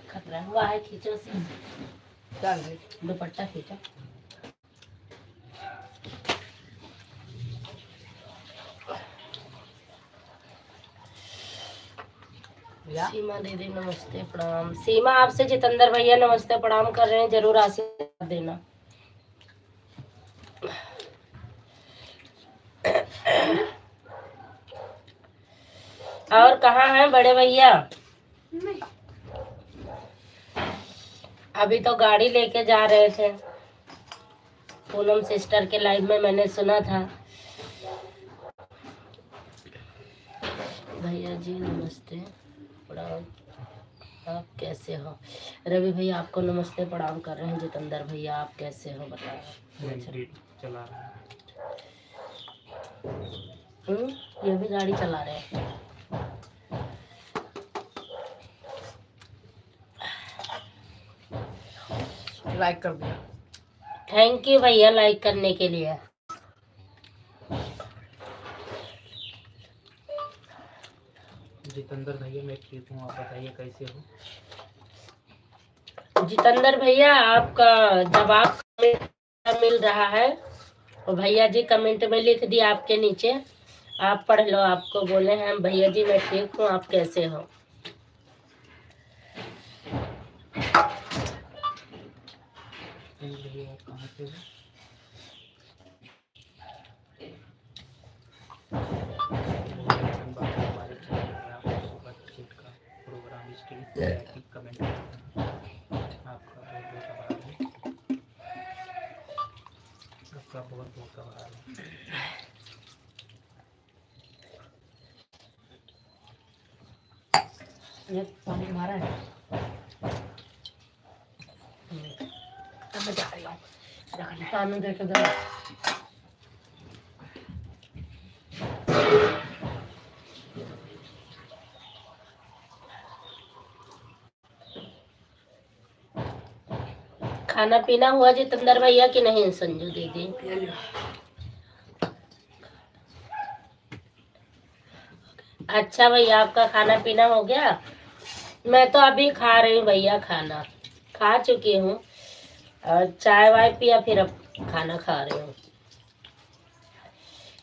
A: खतरा हुआ है, खींचो से
C: चल रे
A: दुपट्टा खींचो। सीमा दीदी नमस्ते प्रणाम। सीमा आपसे जितेंद्र भैया नमस्ते प्रणाम कर रहे हैं, जरूर आशीर्वाद देना। और कहाँ हैं बड़े भैया? अभी तो गाड़ी लेके जा रहे थे, पूनम सिस्टर के लाइव में मैंने सुना था। भैया जी नमस्ते प्रणाम, आप कैसे हो? रवि भैया आपको नमस्ते प्रणाम कर रहे हैं। जितेंद्र भैया आप कैसे हो बताओ?
D: चला रहा है।
A: ये भी गाड़ी चला रहे हैं।
C: लाइक कर दिया।
A: थैंक यू भैया लाइक करने के लिए।
D: जितेंद्र भैया मैं ठीक हूँ, आप बताइए कैसे हो?
A: जितेंद्र भैया आपका जवाब मिल रहा है, और भैया जी कमेंट में लिख दिया आपके नीचे, आप पढ़ लो। आपको बोले हैं भैया जी मैं ठीक हूँ, आप कैसे हो?
D: भैया कहाँ से हो? हमारे चैनल में आप सुपर चैट का प्रोग्राम इसके कमेंट आपका बहुत बहुत आभार है, आपका बहुत बहुत आभार है।
C: ये पानी मारा है। अब मैं जा रही हूँ
A: पानी दे के दो। खाना पीना हुआ जितेंद्र भैया कि नहीं संजू दीदी? अच्छा भैया आपका खाना पीना हो गया? मैं तो अभी खा रही हूँ भैया, खाना खा चुकी हूँ और चाय वाय पिया, फिर अब खाना खा रही हूँ।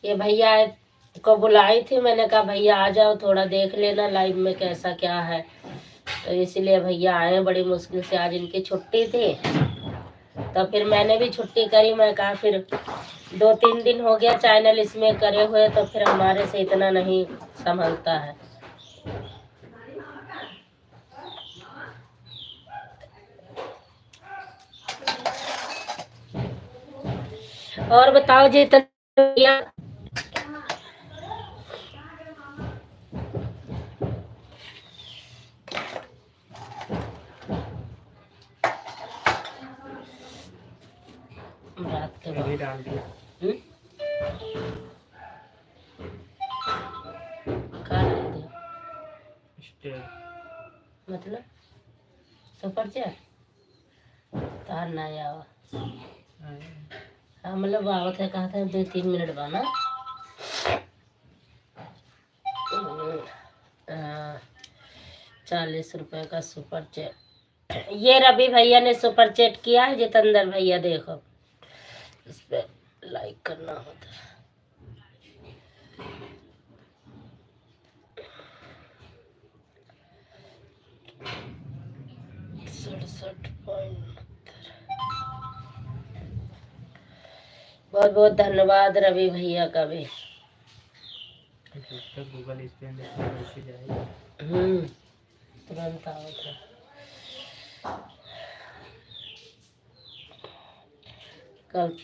A: ये भैया को बुलाई थी, मैंने कहा भैया आ जाओ थोड़ा देख लेना लाइव में कैसा क्या है, तो इसलिए भैया आए। बड़ी मुश्किल से आज इनकी छुट्टी थी, तो फिर मैंने भी छुट्टी करी। मैं कहा फिर 2-3 दिन हो गया चैनल इसमें करे हुए, तो फिर हमारे से इतना नहीं संभलता है। और बताओ जी भैया, रात के
D: अभी
A: बाद
D: डाल दिया।
A: खा लेते हो?
D: स्टेट
A: मतलब सुपर चैट तार ना आवा। हाँ मतलब आवत है, कहा था 2-3 मिनट बाना। 40 रुपए का सुपर चैट, ये रवि भैया ने सुपर चैट किया है। जितेंद्र भैया देखो इस पे लाइक करना होता है। 67.69। बहुत बहुत धन्यवाद रवि भैया का भी।
D: जब तक गूगल इस पे मैसेज आएगा
A: तुरंत आओ था। कल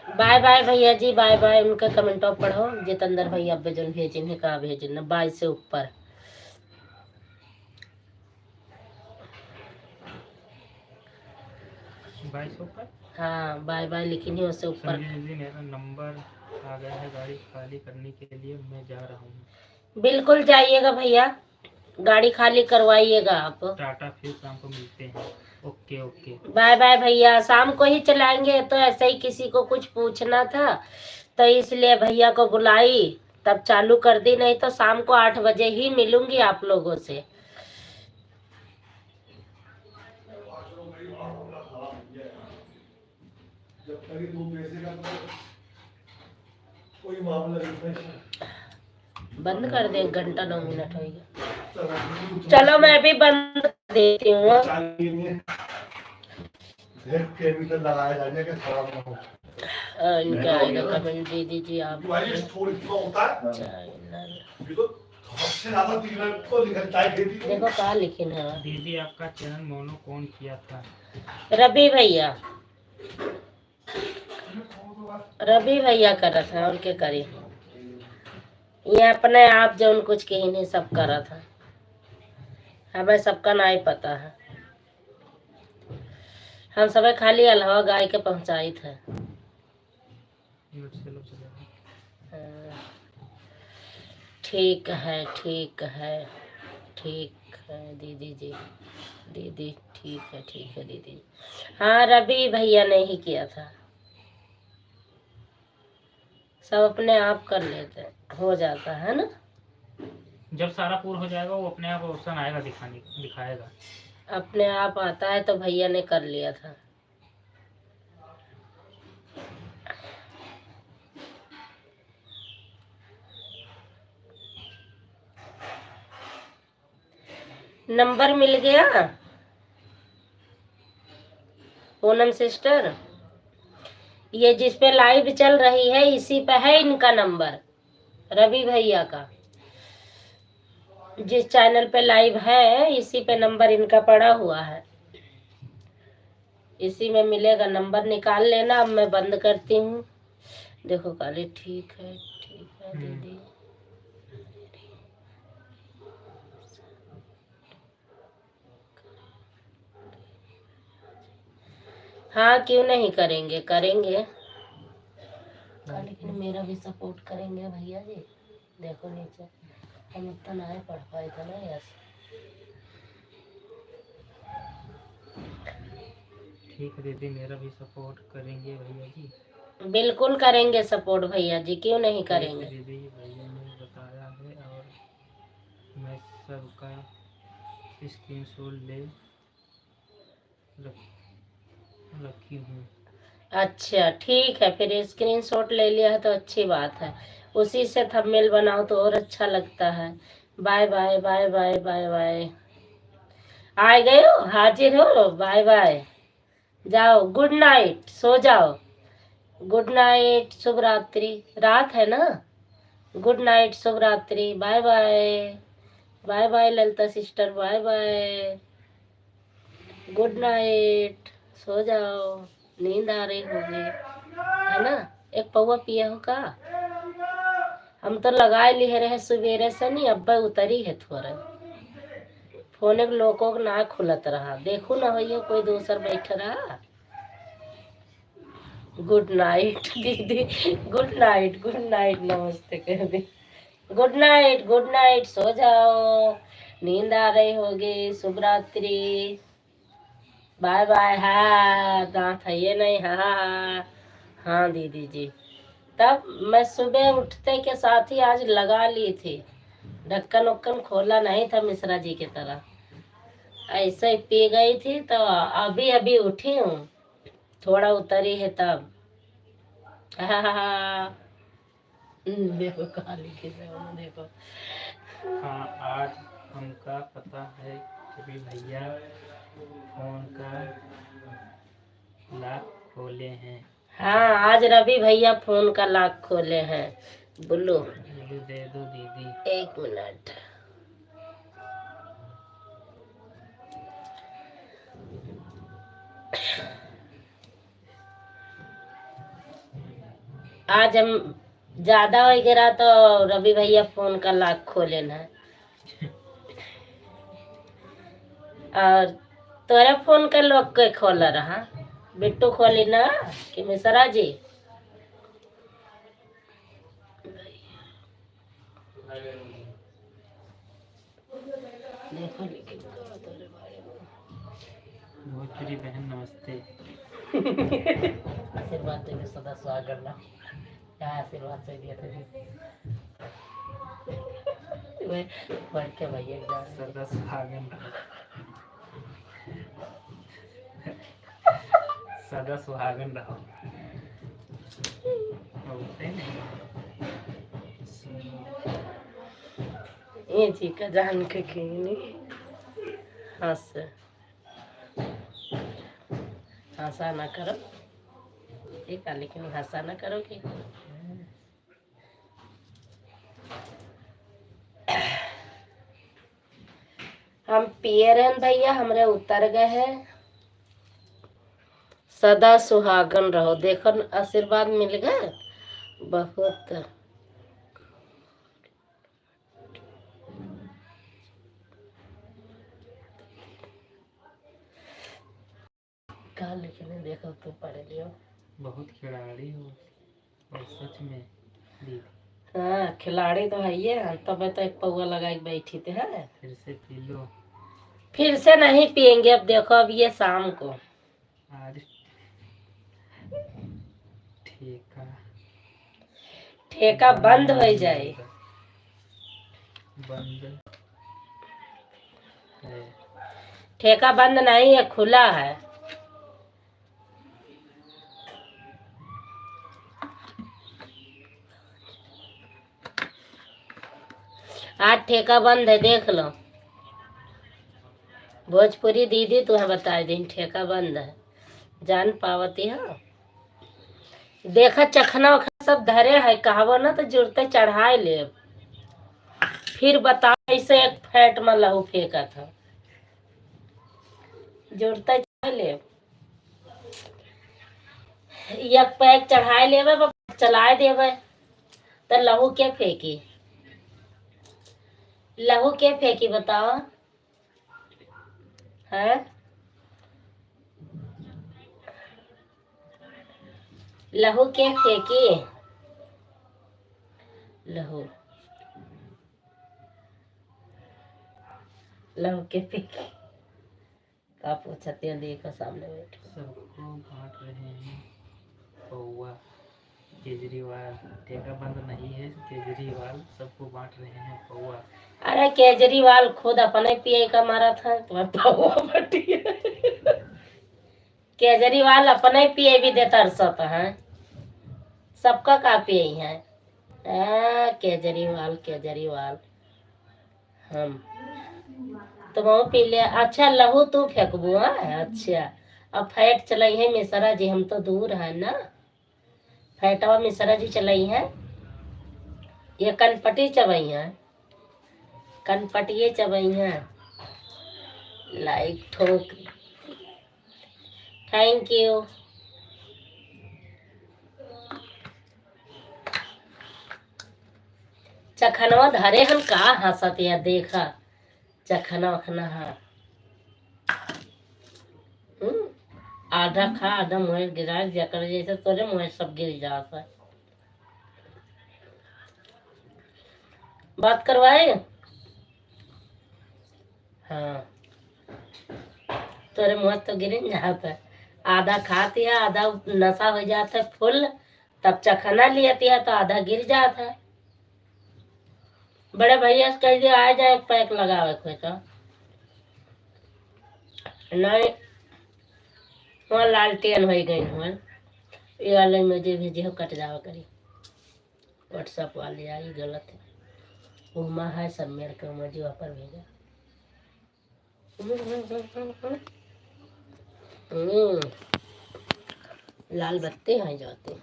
A: बाय बाय भैया जी, बाय बाय। उनका कमेंट ऑफ पढ़ो। जितेंद्र भैया भेजन भेजिन है का भेजिन 22 से ऊपर। हाँ बाय बाय लेकिन ही उससे ऊपर।
D: जी मेरा नंबर आ गया है, गाड़ी खाली करने के लिए मैं जा रहा हूँ।
A: बिल्कुल जाइएगा भैया, गाड़ी खाली करवाइएगा आप।
D: टाटा, फिर शाम को मिलते हैं। ओके ओके
A: बाय बाय भैया, शाम को ही चलाएंगे। तो ऐसे ही किसी को कुछ पूछना था तो इसलिए भैया को बुलाई, तब चालू कर दी। नहीं तो शाम को 8 बजे ही मिलूंगी आप लोगों से। बंद कर दे, 1 घंटा 9 मिनट हो गया। चलो मैं भी बंद कर देती हूँ। इनका आएगा कमेंट दे दीजिए आप। देखो कहाँ लिखे ना।
D: दीदी आपका चैनल मोनो कौन किया था?
A: रवि भैया, रवि भैया कर रहा था और क्या करे। ये अपने आप जो कुछ कही नहीं, सब कर रहा था। हमें सबका ना ही पता है। हम सब खाली अलावा गाय के पहुंचाई थे। ठीक है ठीक है ठीक है दीदी जी, दीदी ठीक है दीदी। हाँ रवि भैया ने ही किया था। सब अपने आप कर लेते हैं, हो जाता है ना।
D: जब सारा पूरा हो जाएगा वो अपने आप ऑप्शन आएगा दिखाएगा।
A: अपने आप आता है तो भैया ने कर लिया था। नंबर मिल गया पूनम सिस्टर। ये जिस पे लाइव चल रही है इसी पे है इनका नंबर, रवि भैया का। जिस चैनल पे लाइव है इसी पे नंबर इनका पड़ा हुआ है, इसी में मिलेगा। नंबर निकाल लेना। अब मैं बंद करती हूँ। देखो काली ठीक है दीदी। हाँ क्यों नहीं करेंगे, करेंगे। लेकिन मेरा भी सपोर्ट करेंगे भैया जी। देखो नीचे, हम इतना नहीं पढ़ पाए थे ना यस।
D: ठीक है दीदी, मेरा भी सपोर्ट करेंगे भैया जी।
A: बिल्कुल करेंगे सपोर्ट भैया जी, क्यों नहीं
D: ठीक है
A: करेंगे।
D: दीदी, भैया ने बताया है और मैं सबका स्क्रीनशॉट ले रखी हूँ।
A: अच्छा ठीक है, फिर स्क्रीनशॉट ले लिया है तो अच्छी बात है, उसी से थंबनेल बनाओ तो और अच्छा लगता है। Bye bye bye bye bye bye. आ गए हो, हाजिर हो, बाय बाय। जाओ, गुड नाइट, सो जाओ। गुड नाइट, शुभ रात्रि, रात है ना। गुड नाइट, शुभ रात्रि, bye bye. Bye bye Lalita sister, bye bye. Good night, सो जाओ, नींद आ रही होगी है ना। एक पौवा पिया हो का। हम तो लगाए लिए रहे सवेरे से, नहीं अब्बा उतरी है थोड़ा। फोन एक लोगों को ना खुलत रहा, देखो ना भैया कोई दूसर बैठ रहा। गुड नाइट दीदी, गुड नाइट, गुड नाइट, नमस्ते कह दी। गुड नाइट, सो जाओ, नींद आ रही होगी, शुभ रात्रि, बाय बाय। हाँ दांत है ये नहीं, हाँ हाँ हाँ दीदी जी। तब मैं सुबह उठते के साथ ही आज लगा ली थी, ढक्कन उक्कन खोला नहीं था मिश्रा जी की तरह, ऐसे ही पी गई थी। तो अभी अभी उठी हूँ, थोड़ा उतरी है तब। हाँ देखो कहाँ लिखी है उन्होंने, देखो।
D: हाँ, आज हमका पता है कि भैया फोन का लॉक खोले हैं।
A: हाँ आज रवि भैया फोन का लॉक खोले हैं। बुल्लू
D: दे दो दीदी।
A: 1 मिनट। आज हम ज्यादा वगैरह तो रवि भैया फोन का लॉक खोले ना। और तोरा फोन का लॉक के खोला रहा, बिट्टू खोली ना कि मिश्रा जी। देखो लेकिन कहाँ तोरे बारे में।
D: भोजपुरी बहन नमस्ते।
A: आशीर्वाद देके सदा स्वागत ना, क्या आशीर्वाद से दिया थे वे पढ़ के भैया जा रहे
D: सदा सुहागन रहो, सदा सुहागन रहो। बोलते नहीं।
A: ये जी का जान के खीनी हंस, हंसा ना करो ठीक है, लेकिन हंसा ना करोगे। हम पिए रहन भैया, हमरे उतर गए हैं। सदा सुहागन रहो, देखो आशीर्वाद मिल गए बहुत। कहा लिखने देखो तुम पढ़ लियो।
D: बहुत खिलाड़ी हो और सच में दीदी।
A: हाँ खिलाड़ी तो है ये, तब तो एक पौवा लगा के बैठी थे है।
D: फिर से पी लो।
A: फिर से नहीं पियेंगे, अब देखो अब ये शाम को
D: आज ठेका
A: ठेका बंद हो जाए।
D: बंद है।
A: ठेका बंद नहीं है, खुला है। आज ठेका बंद है, देख लो। भोजपुरी दीदी तुम्हें बता दी ठेका बंद है, जान पावती है। देखा चखना उखना सब धरे है, कहावो ना तो जुड़ते चढ़ाए ले। फिर बता ऐसे एक फैट में लहू फेंका था, जुड़ते चढ़ा ले। एक पैक चढ़ाए लेवे, चलाए देवे तो लहू के फेंकी, लहू के फेंकी बताओ है। लहू के फेंकी, लहू लव के पी का पूछते हैं, देखो सामने बैठ।
D: सबको बांट रहे हैं पौवा। केजरीवाल ठेका बंद नहीं है, केजरीवाल सबको बांट रहे हैं पौवा।
A: अरे केजरीवाल खुद अपने पिए का मारा था, तुम्हारे पौवा बटी है। केजरीवाल अपने पिए भी देता रसत है, सबका का पिए है। केजरीवाल केजरीवाल हम तो वो पी ले। अच्छा लहू तू फेंकबू है। अच्छा अब फैट चलाई है मिश्रा जी, हम तो दूर है ना। फैटवा मिश्रा जी चलाई है, ये कनपटी चबई है, कनपटिए चबई है। लाइक ठोक, थैंक यू। चखनवा धरे हम का हंसत या देखा चखना वखना है। आधा खा आधा मुँह गिरा दिया कर, जैसे तोरे मुँह सब गिर जाता है। बात करवाए हाँ, तोरे मुँह तो गिर जाता है। आधा खाती है, आधा नशा हो जाता है फुल, तब चखना लियाती है तो आधा गिर जाता है। बड़े भैया से कह दिया आ जाए पैक लगावे कोई तो नहीं। वहाँ लालटेन हो गई हुआ, ये वाले मुझे भेजे हो कट जावा करी। व्हाट्सएप वाले आई गलत है, उमा है सब मेरे को मुझे वहाँ पर भेजा। लाल बत्ती हैं जाते,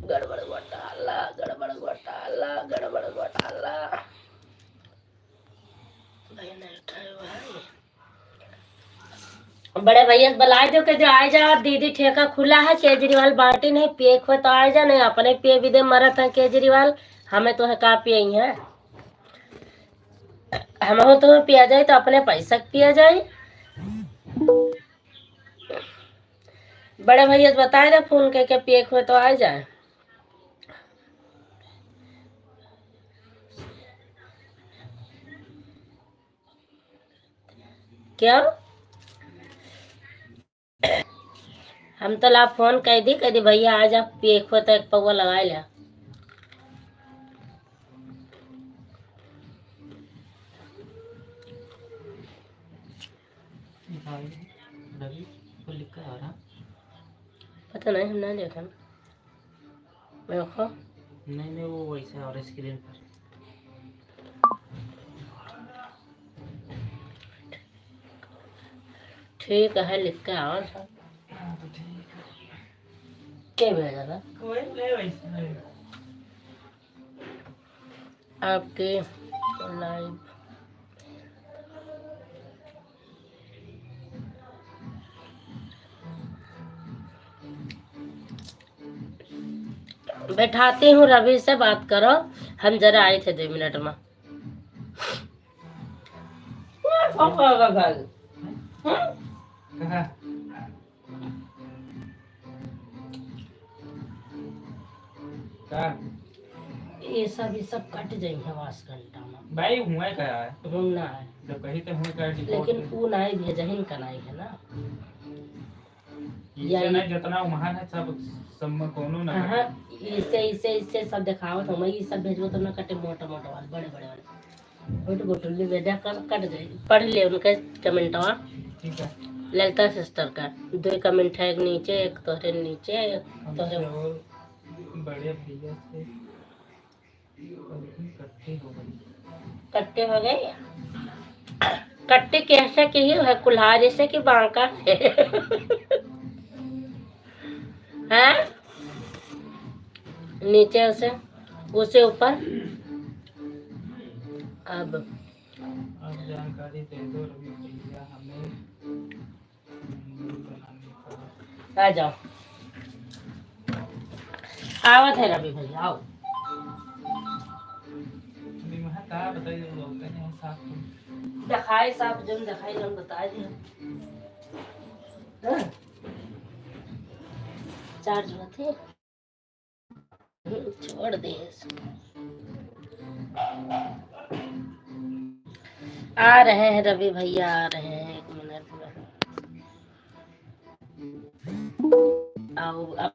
A: गड़बड़ घोटाला गड़बड़ घोटाला गड़बड़ घोटाला। भाई नहीं उठाए भाई। बड़े भैया बुलाए जो के जो आ जा, दीदी ठेका खुला है, केजरीवाल बांटी नहीं पिए खो तो आ जा, नहीं अपने पिए भी दे मरत है केजरीवाल, हमें तो है का पिए है। हम हो तुम्हें पिया जाए तो अपने पैसा पिया जाए। बड़े भैया बताए ना फोन करके पिए खो तो आ जाए। क्या हम तो ला फोन कह दी भैया आ जा पिए खो तो एक पौवा लगा लिया।
D: रवि को लिख कर आ रहा,
A: पता नहीं हम नहीं देखा ना। देखो
D: नहीं वो वैसे और स्क्रीन पर।
A: ठीक है लिख के आओ सर। क्या भेजा था
D: कोई नहीं वैसे
A: आपके लाइव। बैठाती हूँ, रवि से बात करो, हम जरा आए थे 2 मिनट में।
D: कहा
A: ये सब कट जाएंगे 5 घंटा में।
D: भाई हुआ क्या है
A: घूमना है
D: जब कहीं तो हुआ कर
A: लेकिन वो नहीं भेजा ही का नहीं है ना।
D: ये ना जितना महान है सब सब में कोनो ना
A: हाँ इससे सब दिखाओ तो मैं ये सब भेजो तो ना कटे, मोटा मोटा वाले बड़े बड़े वाले छोटे बोतल भेजा कर कट जाएगी। पढ़ ले उनके कमेंटवा,
D: ठीक है।
A: ललिता सिस्टर का 2 कमेंट है, एक नीचे एक तोहरे नीचे एक तोहरे
D: बड़े भैया से
A: कट्टे हो गए। कट्टे कैसे की है, कुल्हाड़ी से कि बांका से हैं नीचे उसे ऊपर। अब
D: जानकारी दे दो रवि भैया हमें बनाने का।
A: आ जाओ, आवत है रवि भैया आओ।
D: अभी वहाँ का बताइए बोलते हैं साफ
A: दिखाई साहब जो दिखाई हम बता दिए। चार्ज हुआ थे छोड़ दे। आ रहे हैं रवि भैया, आ रहे हैं, 1 मिनट में। आओ आप।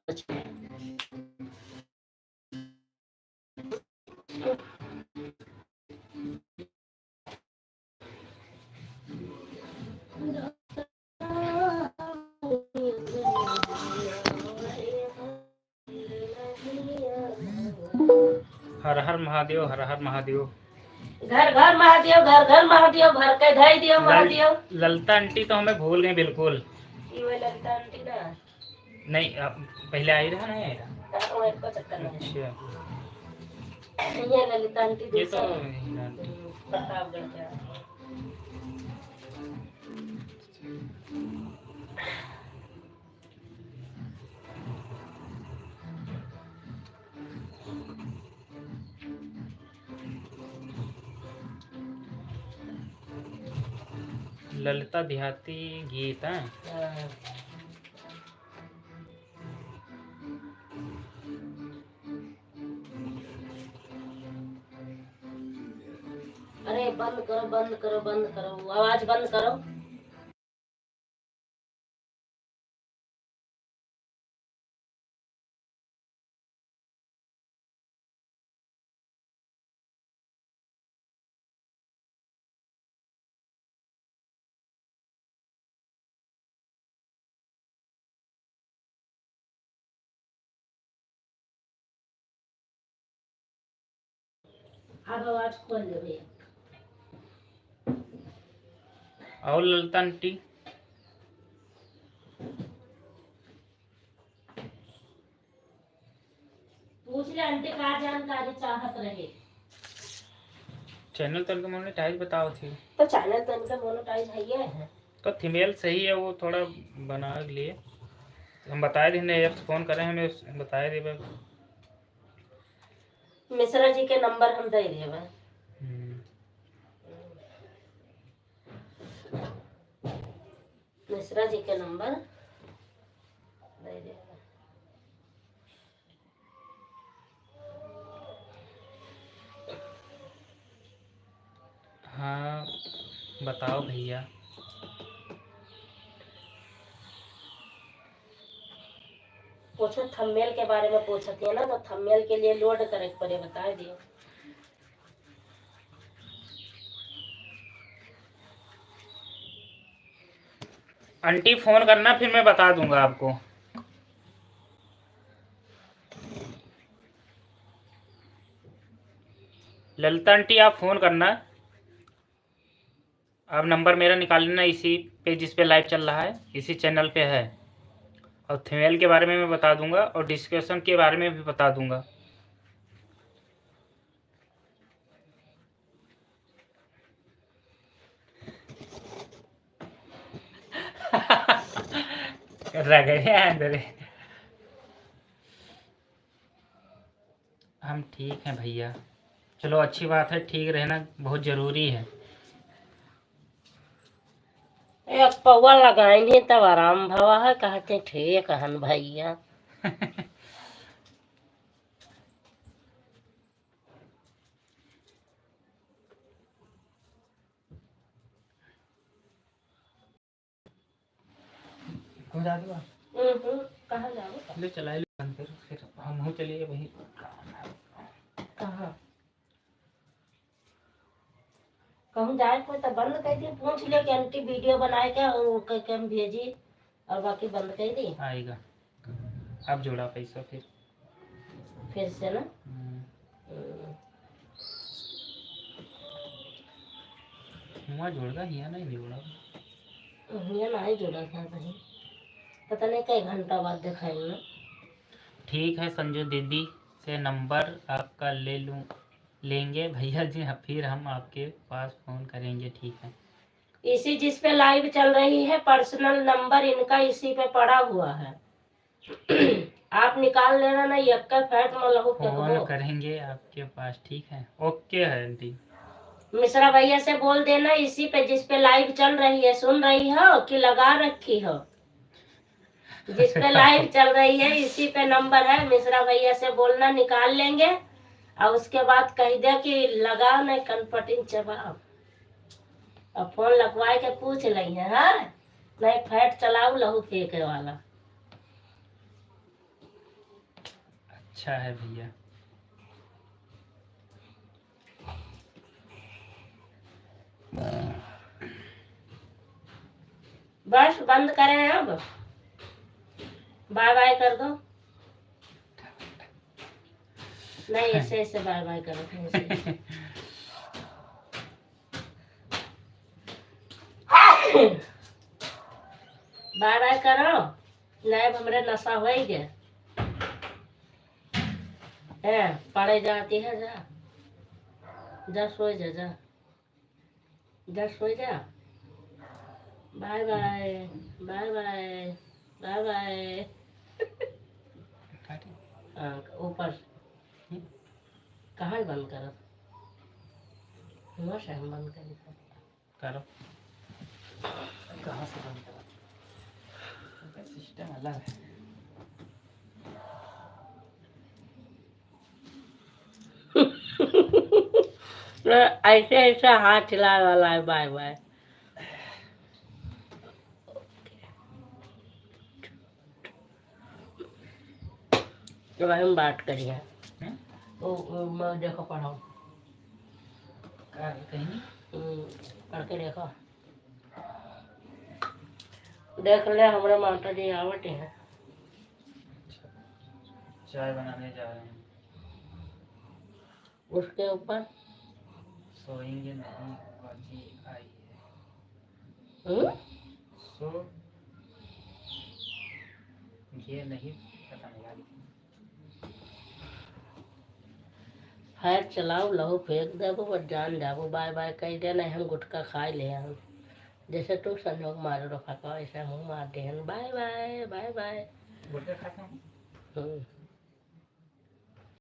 D: हर हर महादेव, हर हर महादेव।
A: घर घर महादेव, घर घर महादेव, घर के धाई दियो महादेव।
D: ललता आंटी तो हमें भूल गए बिल्कुल।
A: ये ललता आंटी ना
D: नहीं पहले आई रहा नहीं आई रहा।
A: वो एक को चक्कर में।
D: अच्छा
A: ये ललिता आंटी
D: ये तो
A: दूसरी प्रतापगढ़ के।
D: ललिता देहाती गीत है।
A: हाँ। अरे बंद करो, बंद करो, बंद करो, आवाज बंद करो। अब आवाज खोल दे भैया।
D: और ललिता आंटी
A: पूछ ले आंटी का जानकारी चाहत रहे।
D: चैनल तो इनका मोनेटाइज बताओ थी।
A: तो चैनल तो इनका मोनेटाइज है ही है।
D: तो फीमेल सही है, वो थोड़ा बना लिए हम बताए थे। जब फोन करें हमें बताए थे।
A: मिश्रा जी के नंबर हम दे देबे। मिश्रा जी के नंबर दे देबे।
D: हाँ बताओ भैया।
A: पूछो थंबनेल के बारे में पूछती है ना, तो थंबनेल के लिए लोड करे पड़े, बता दियो।
D: आंटी फोन करना, फिर मैं बता दूंगा आपको। ललिता आंटी आप फोन करना, आप नंबर मेरा निकाल लेना इसी पे जिस पे लाइव चल रहा है, इसी चैनल पे है। और फीमेल के बारे में मैं बता दूंगा और डिस्कशन के बारे में भी बता दूंगा। रगड़े अंदर। हम ठीक हैं भैया। चलो अच्छी बात है, ठीक रहना बहुत ज़रूरी है।
A: एक पौवा लगाएंगे तब आराम भवा है, कहते ठीक हन भैया। कहाँ जाओ?
D: ले चला ले बंद कर, फिर हम हो चलिए वही।
A: कहाँ कहूँ जाए कोई तो बंद कर दी। पूछ ले कि आंटी वीडियो बनाए क्या और कह हम भेजी, और बाकी बंद कर दी।
D: आएगा अब जोड़ा पैसा
A: फिर से ना।
D: हुआ जोड़गा, हिया नहीं जोड़ा।
A: ये नहीं जुड़ा था कहीं, पता नहीं कई घंटा बाद दिखाएंगे।
D: ठीक है संजू दीदी से नंबर आपका लेंगे भैया जी, फिर हम आपके पास फ़ोन करेंगे। ठीक है,
A: इसी जिस पे लाइव चल रही है पर्सनल नंबर इनका इसी पे पड़ा हुआ है। आप निकाल लेना ना, यक्का फैट मलहू
D: फ़ोन करेंगे आपके पास। ठीक है, ओके है आंटी।
A: मिश्रा भैया से बोल देना इसी पे जिस पे लाइव चल रही है, सुन रही हो कि लगा रखी हो। जिस पे लाइव चल रही है इसी पे नंबर है, मिश्रा भैया से बोलना निकाल लेंगे, और उसके बाद कह दे कि लगाओ नहीं कनपटिंग जवाब। अब फोन लगवाए के पूछ लई है हाँ नहीं फैट चलाऊ लहू फेंके वाला।
D: अच्छा है भैया।
A: बस बंद करें अब, बाय बाय कर दो। नहीं ऐसे ऐसे बाय बाय करो ऐसे। बाय बाय करो नहीं हमरे नशा हो ही गया है। पड़े जाती है जा जा सो जा जा जा सो जा। Bye bye bye bye bye bye. हाँ ऊपर कहाँ बंद करो हुआ से हम बंद
D: करो। कहाँ से बंद करो? सिस्टम अलग है।
A: ऐसे ऐसे हाथ हिला वाला है। Bye bye. तो हम बात करिए वो देखो पढ़ो
D: कहीं
A: पढ़ के देखो देख ले हमारे माता जी आवट है।
D: चाय बनाने जा रहे हैं।
A: उसके ऊपर
D: सोएंगे नहीं बाजी आई है। सो ये नहीं पता नहीं यार।
A: फैट चलाओ लहू फेंक देबो बस जान जाबो। बाय बाय कह दे नहीं हम गुटखा खाए ले हम जैसे तू संजोग मारो रखा ऐसे मुँह मार दे। Bye bye bye bye.
D: गुटखा खाता हूँ।